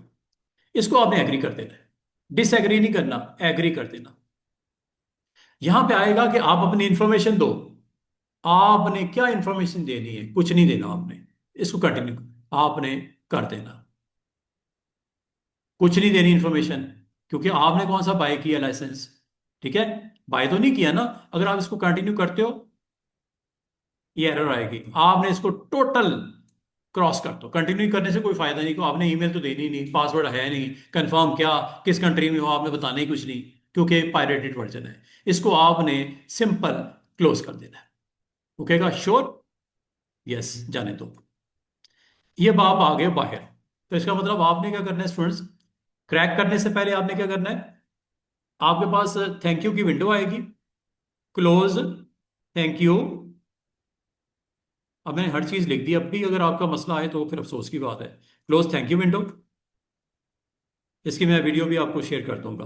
[SPEAKER 1] इसको आपने एग्री कर देना है, डिसएग्री नहीं करना, एग्री कर देना। यहां पे आएगा कि आप अपनी इंफॉर्मेशन दो। आपने क्या इंफॉर्मेशन देनी है? कुछ नहीं देना आपने, इसको कंटिन्यू आपने कर देना। कुछ नहीं देनी इंफॉर्मेशन, क्योंकि आपने कौन सा बाय किया लाइसेंस? ठीक है, बाय तो नहीं किया ना। अगर आप इसको कंटिन्यू करते हो, ये एरर आएगी। आपने इसको टोटल क्रॉस कर दो। कंटिन्यू करने से कोई फायदा नहीं, क्योंकि आपने ईमेल तो देनी नहीं, पासवर्ड है नहीं, कंफर्म क्या, किस कंट्री में हो आपने बताना ही कुछ नहीं, क्योंकि पायरेटेड वर्जन है। इसको आपने सिंपल क्लोज कर देना है। ओकेगा, श्योर, यस, जाने दो। ये अब आप आ गए बाहर। तो इसका मतलब आपने क्या करना है स्टूडेंट्स, क्रैक करने से पहले आपने क्या करना है? आपके पास थैंक यू की विंडो आएगी, क्लोज थैंक यू। अब मैंने हर चीज लिख दी, अब भी अगर आपका मसला आए तो फिर अफसोस की बात है। क्लोज थैंक यू विंडो, इसकी मैं वीडियो भी आपको शेयर कर दूंगा।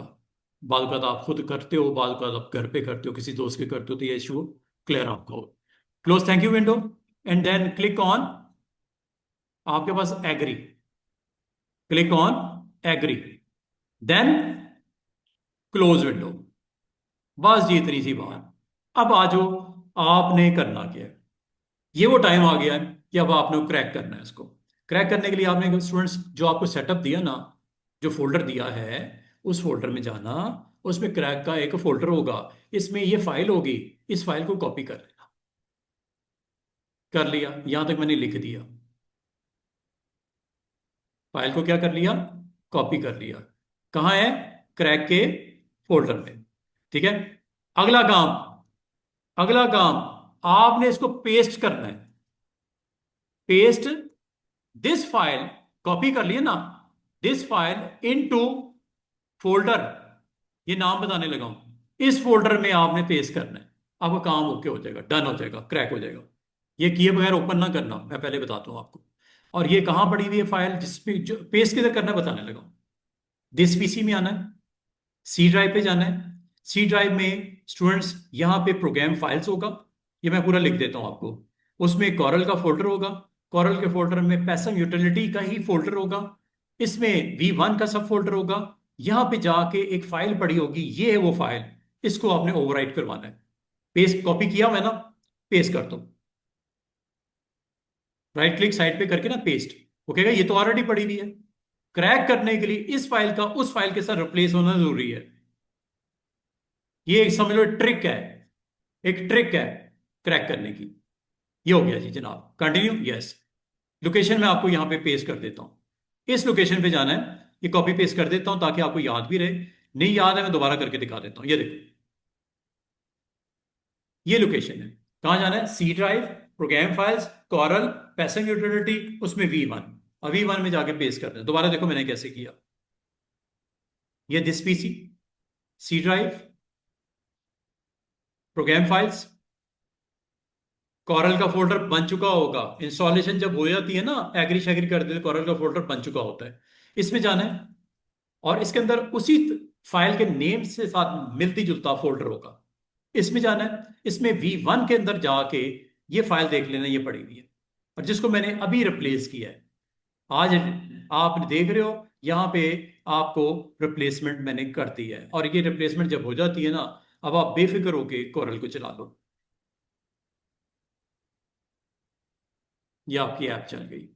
[SPEAKER 1] बाद आप खुद करते हो, बाद आप घर पे करते हो, किसी दोस्त के करते हो, तो ये इशू क्लियर आपका हो। Close thank you window, and then click on, आपके पास agree, click on agree, then close window. बस जी, इतनी सी बात। अब आ जाओ, आपने करना क्या है? ये वो टाइम आ गया है कि अब आपने क्रैक करना है इसको। क्रैक करने के लिए आपने स्टूडेंट्स जो आपको सेटअप दिया ना, जो फोल्डर दिया है, उस फोल्डर में जाना। उसमें क्रैक का एक फोल्डर होगा, इसमें ये फाइल होगी, इस फाइल को कॉपी कर लेना। कर लिया, यहां तक मैंने लिख दिया। फाइल को क्या कर लिया? कॉपी कर लिया। कहाँ है? क्रैक के फोल्डर में। ठीक है, अगला काम, अगला काम, आपने इसको पेस्ट करना है। पेस्ट दिस फाइल, कॉपी कर लिए ना, दिस फाइल इनटू फोल्डर, ये नाम बताने लगा हूं, इस फोल्डर में आपने पेस्ट करना है। आपका काम ओके हो जाएगा, डन हो जाएगा, क्रैक हो जाएगा। ये किए बगैर ओपन ना करना, मैं पहले बताता हूं आपको। और ये कहां पड़ी हुई है फाइल, जिसमें जो पेस्ट किधर करना है बताने लगा हूं। दिस पीसी में आना है, सी ड्राइव पे जाना है। सी ड्राइव में स्टूडेंट्स यहां पे प्रोग्राम फाइल्स होगा, ये मैं पूरा लिख देता हूं आपको। उसमें कॉरल का फोल्डर होगा, कॉरल के फोल्डर में पैसम यूटिलिटी का ही फोल्डर होगा, इसमें V1 का सब फोल्डर होगा। यहां पे जाके एक फाइल पड़ी होगी, ये है वो फाइल, इसको आपने ओवरराइट करवाना है। पेस्ट कॉपी किया हुआ है ना, पेस्ट कर दो, राइट क्लिक साइड पे करके ना पेस्ट। ओके, ये तो ऑलरेडी पड़ी हुई है। क्रैक करने के लिए इस फाइल का उस फाइल के साथ रिप्लेस होना जरूरी है। ये एक समझ लो ट्रिक है, एक ट्रिक है क्रैक करने की। ये हो गया जी जनाब, कंटिन्यू, यस। लोकेशन मैं आपको यहां पे पेस्ट कर देता हूं, इस लोकेशन पे जाना है। ये कॉपी पेस्ट कर देता हूं ताकि आपको याद भी रहे। नहीं याद है मैं दोबारा करके दिखा देता हूं, ये देखो, ये लोकेशन है। कहां जाना है? C drive, program files, Corel, passenger utility, उसमें V1। और V1 में जाके पेस्ट करना है। दोबारा देखो मैंने कैसे किया। ये this PC, C drive, program files, Corel का फोल्डर बन चुका होगा। इंस्टॉलेशन जब हो जाती है ना, एग्री शैग्री कर देते, कॉरल का फोल्डर बन चुका होता है। इसमें जाना है, और इसके अंदर उसी फाइल के नेम से साथ मिलती जुलता फोल्डर होगा। इसमें जाना है, इसमें V1 के अंदर जाके ये फाइल देख लेना, ये पड़ी हुई है, और जिसको मैंने अभी रिप्लेस किया है। आज आप देख रहे हो यहाँ पे आपको रिप्लेसमेंट मैंने कर दी है, और ये रिप्लेसमेंट जब हो जाती है ना, अब आप बेफिक्र होके कोरल को चला लो, ये आपकी ऐप चल गई।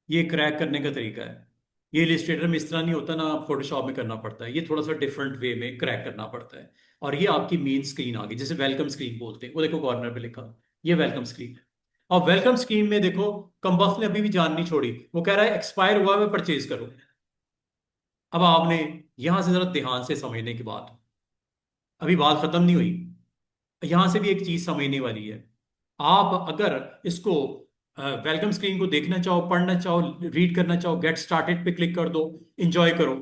[SPEAKER 1] ये क्रैक करने का तरीका है। ये इलिस्ट्रेटर में इस तरह नहीं होता ना, फोटोशॉप में करना पड़ता है, ये थोड़ा सा डिफरेंट वे में क्रैक करना पड़ता है। और ये आपकी मेन स्क्रीन आ गई, जिसे वेलकम स्क्रीन बोलते हैं, वो देखो कॉर्नर पे लिखा, ये वेलकम स्क्रीन है। और वेलकम स्क्रीन में देखो, कंबस ने अभी भी जान नहीं छोड़ी, वो कह रहा है एक्सपायर हुआ है, परचेज करो। अब आपने यहां से जरा ध्यान से समझने की बात, अभी बात खत्म नहीं हुई, यहां से भी एक चीज समझने वाली है। आप अगर इसको वेलकम स्क्रीन को देखना चाहो, पढ़ना चाहो, रीड करना चाहो, गेट स्टार्टेड पे क्लिक कर दो, इंजॉय करो।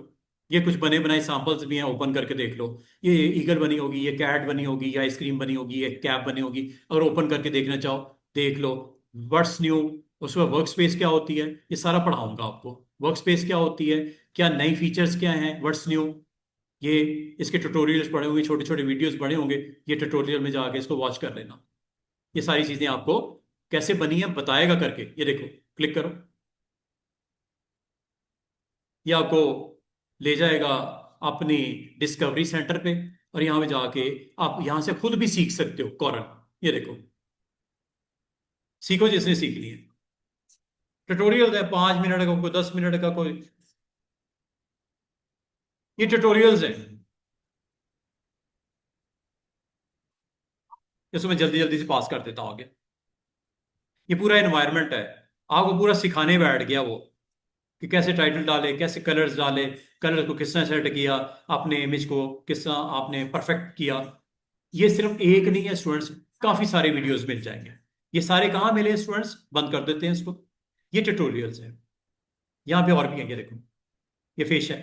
[SPEAKER 1] ये कुछ बने बनाए सैंपल्स भी हैं, ओपन करके देख लो। ये ईगल बनी होगी, ये कैट बनी होगी, या आइसक्रीम बनी होगी, ये कैप बनी होगी। अगर ओपन करके देखना चाहो, देख लो। व्हाट्स न्यू, उसमें वर्क स्पेस क्या होती है, ये सारा पढ़ाऊंगा आपको। वर्क स्पेस क्या होती है, क्या नई फीचर्स क्या हैं, व्हाट्स न्यू, ये इसके ट्यूटोरियल्स पड़े होंगे, छोटे छोटे वीडियोस बने होंगे, ये ट्यूटोरियल में जाके इसको वॉच कर लेना। ये सारी चीजें आपको कैसे बनी है बताएगा करके, ये देखो, क्लिक करो, ये आपको ले जाएगा अपनी डिस्कवरी सेंटर पे, और यहां पे जाके आप यहां से खुद भी सीख सकते हो कौरल। ये देखो, सीखो जिसने सीख ली है। ट्यूटोरियल है 5 मिनट का, कोई 10 मिनट का, कोई, ये ट्यूटोरियल्स है, इसको मैं जल्दी जल्दी से पास कर देता हूँ आगे। ये पूरा एनवायरनमेंट है, आपको पूरा सिखाने बैठ गया वो, कि कैसे टाइटल डाले, कैसे कलर्स डाले, कलर को किस तरह सेट किया, अपने इमेज को किस तरह आपने परफेक्ट किया। ये सिर्फ एक नहीं है स्टूडेंट्स, काफी सारे वीडियोस मिल जाएंगे। ये सारे कहाँ मिले स्टूडेंट्स, बंद कर देते हैं इसको। ये ट्यूटोरियल्स है, यहाँ पे और भी है, ये देखो, ये फिश है,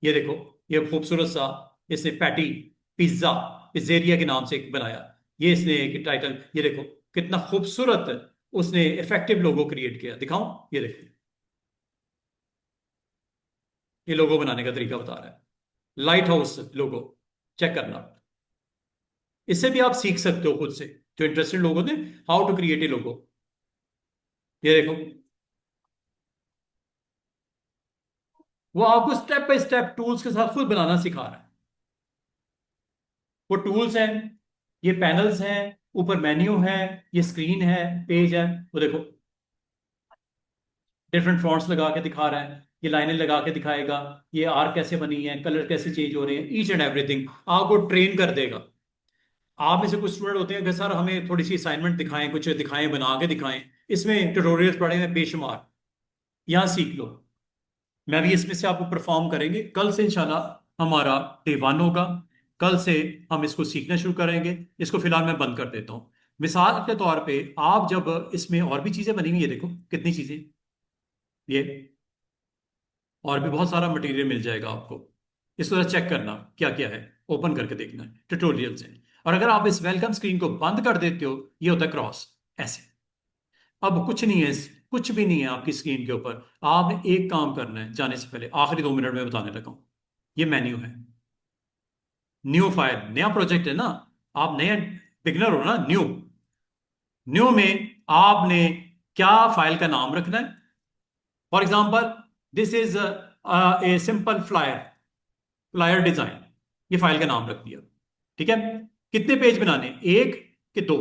[SPEAKER 1] ये देखो, ये खूबसूरत सा, इसने पैटी पिज्जा पिज्जेरिया के नाम से एक बनाया, ये इसने एक टाइटल, ये देखो कितना खूबसूरत उसने इफेक्टिव लोगो क्रिएट किया, दिखाऊं, ये देखो, ये लोगो बनाने का तरीका बता रहा है, लाइट हाउस लोगो, चेक करना। इससे भी आप सीख सकते हो खुद से, जो इंटरेस्टेड लोग होते हैं, हाउ टू क्रिएट ए लोगो। ये देखो, वो आपको स्टेप बाय स्टेप टूल्स के साथ खुद बनाना सिखा रहा है। वो टूल्स हैं, ये पैनल्स हैं, ऊपर मेन्यू है, ये स्क्रीन है, पेज है, वो देखो डिफरेंट फॉन्ट्स लगा के दिखा रहा है, ये लाइनें लगा के दिखाएगा, ये आर कैसे बनी है, कलर कैसे चेंज हो रहे हैं, ईच एंड एवरीथिंग आपको ट्रेन कर देगा। आप में से कुछ स्टूडेंट होते हैं कि सर हमें थोड़ी सी असाइनमेंट दिखाएं, कुछ दिखाएं, बना के दिखाएं, इसमें ट्यूटोरियल्स पढ़े हैं बेशुमार, यहाँ सीख लो। मैं भी इसमें से आपको परफॉर्म करेंगे, कल से इंशाल्लाह हमारा डे 1 होगा, कल से हम इसको सीखना शुरू करेंगे। इसको फिलहाल मैं बंद कर देता हूँ। मिसाल के तौर पे आप जब इसमें और भी चीजें बनी हुई है, देखो कितनी चीजें, ये और भी बहुत सारा मटेरियल मिल जाएगा आपको। इसको जरा चेक करना क्या क्या है, ओपन करके देखना है, ट्यूटोरियल्स हैं। और अगर आप इस वेलकम स्क्रीन को बंद कर देते हो, ये होता है क्रॉस, ऐसे। अब कुछ नहीं है, कुछ भी नहीं है आपकी स्क्रीन के ऊपर। आपने एक काम करना है, जाने से पहले आखिरी 2 मिनट में बताने लगा हूं, ये मेन्यू है, न्यू फाइल, नया प्रोजेक्ट है ना, आप नया बिगनर हो ना, न्यू, न्यू में आपने क्या फाइल का नाम रखना है। For example, this is a simple flyer, flyer design, ये फाइल का नाम रख दिया। ठीक है, कितने पेज बनाने, एक कि दो,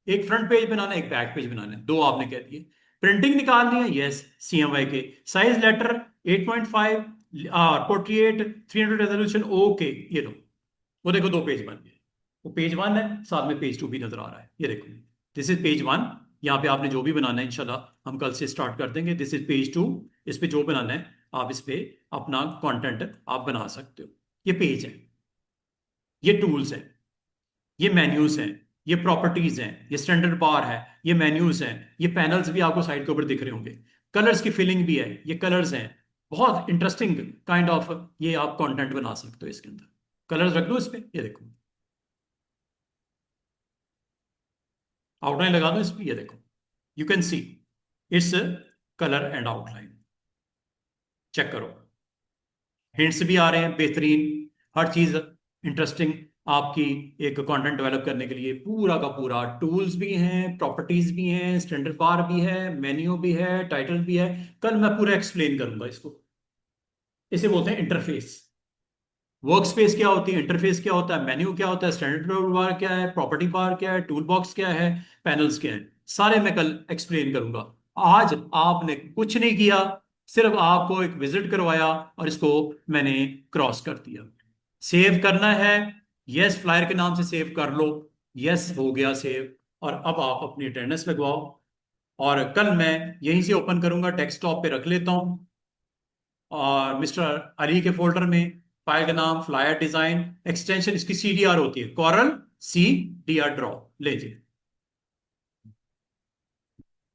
[SPEAKER 1] एक फ्रंट पेज बनाना, एक बैक पेज बनाना है, दो आपने कह दिए। प्रिंटिंग निकालनी है, यस, CMYK के, size letter 8.5, portrait 300 resolution, okay, ये लो, वो देखो 2 पेज बन गए। वो पेज 1 है, साथ में पेज 2 भी नजर आ रहा है, ये देखो, दिस इज पेज 1। यहाँ पे आपने जो भी बनाना है इंशाल्लाह हम कल से स्टार्ट कर देंगे। दिस इज पेज 2, इस पे जो बनाना है आप इस पे अपना कंटेंट आप बना सकते हो। ये पेज है, ये टूल्स हैं, ये मेन्यूज हैं, ये प्रॉपर्टीज हैं, ये स्टैंडर्ड बार है, ये मेन्यूज हैं, ये पैनल्स भी आपको साइड के ऊपर दिख रहे होंगे, कलर्स की फिलिंग भी है, ये कलर्स हैं। बहुत इंटरेस्टिंग काइंड ऑफ ये आप कंटेंट बना सकते हो इसके अंदर। कलर्स रख दो इस पे, ये देखो, आउटलाइन लगा दो इस पे, ये देखो, you can see it's colour and outline, check करो। हिंट्स भी आ रहे हैं बेहतरीन, हर चीज इंटरेस्टिंग आपकी एक कंटेंट डेवलप करने के लिए। पूरा का पूरा टूल्स भी हैं, प्रॉपर्टीज भी हैं, स्टैंडर्ड बार भी है, मेन्यू भी है, टाइटल भी है। कल मैं पूरा एक्सप्लेन करूंगा इसको। इसे बोलते हैं इंटरफेस। वर्क स्पेस क्या होती है, इंटरफेस क्या होता है, मेन्यू क्या होता है, स्टैंडर्ड बार क्या है, प्रॉपर्टी बार क्या है, टूल बॉक्स क्या है, पैनल्स क्या है, सारे मैं कल एक्सप्लेन करूंगा। आज आपने कुछ नहीं किया, सिर्फ आपको एक विजिट करवाया और इसको मैंने क्रॉस कर दिया। सेव करना है, यस फ्लायर के नाम से सेव कर लो। यस हो गया सेव। और अब आप अपनी अटेंडेंस लगवाओ। और कल मैं यहीं से ओपन करूंगा, डेस्कटॉप पे रख लेता हूं। और मिस्टर अली के फोल्डर में फाइल का नाम फ्लायर डिजाइन, एक्सटेंशन इसकी CDR होती है, कॉरल CDR ड्रॉ। लीजिए।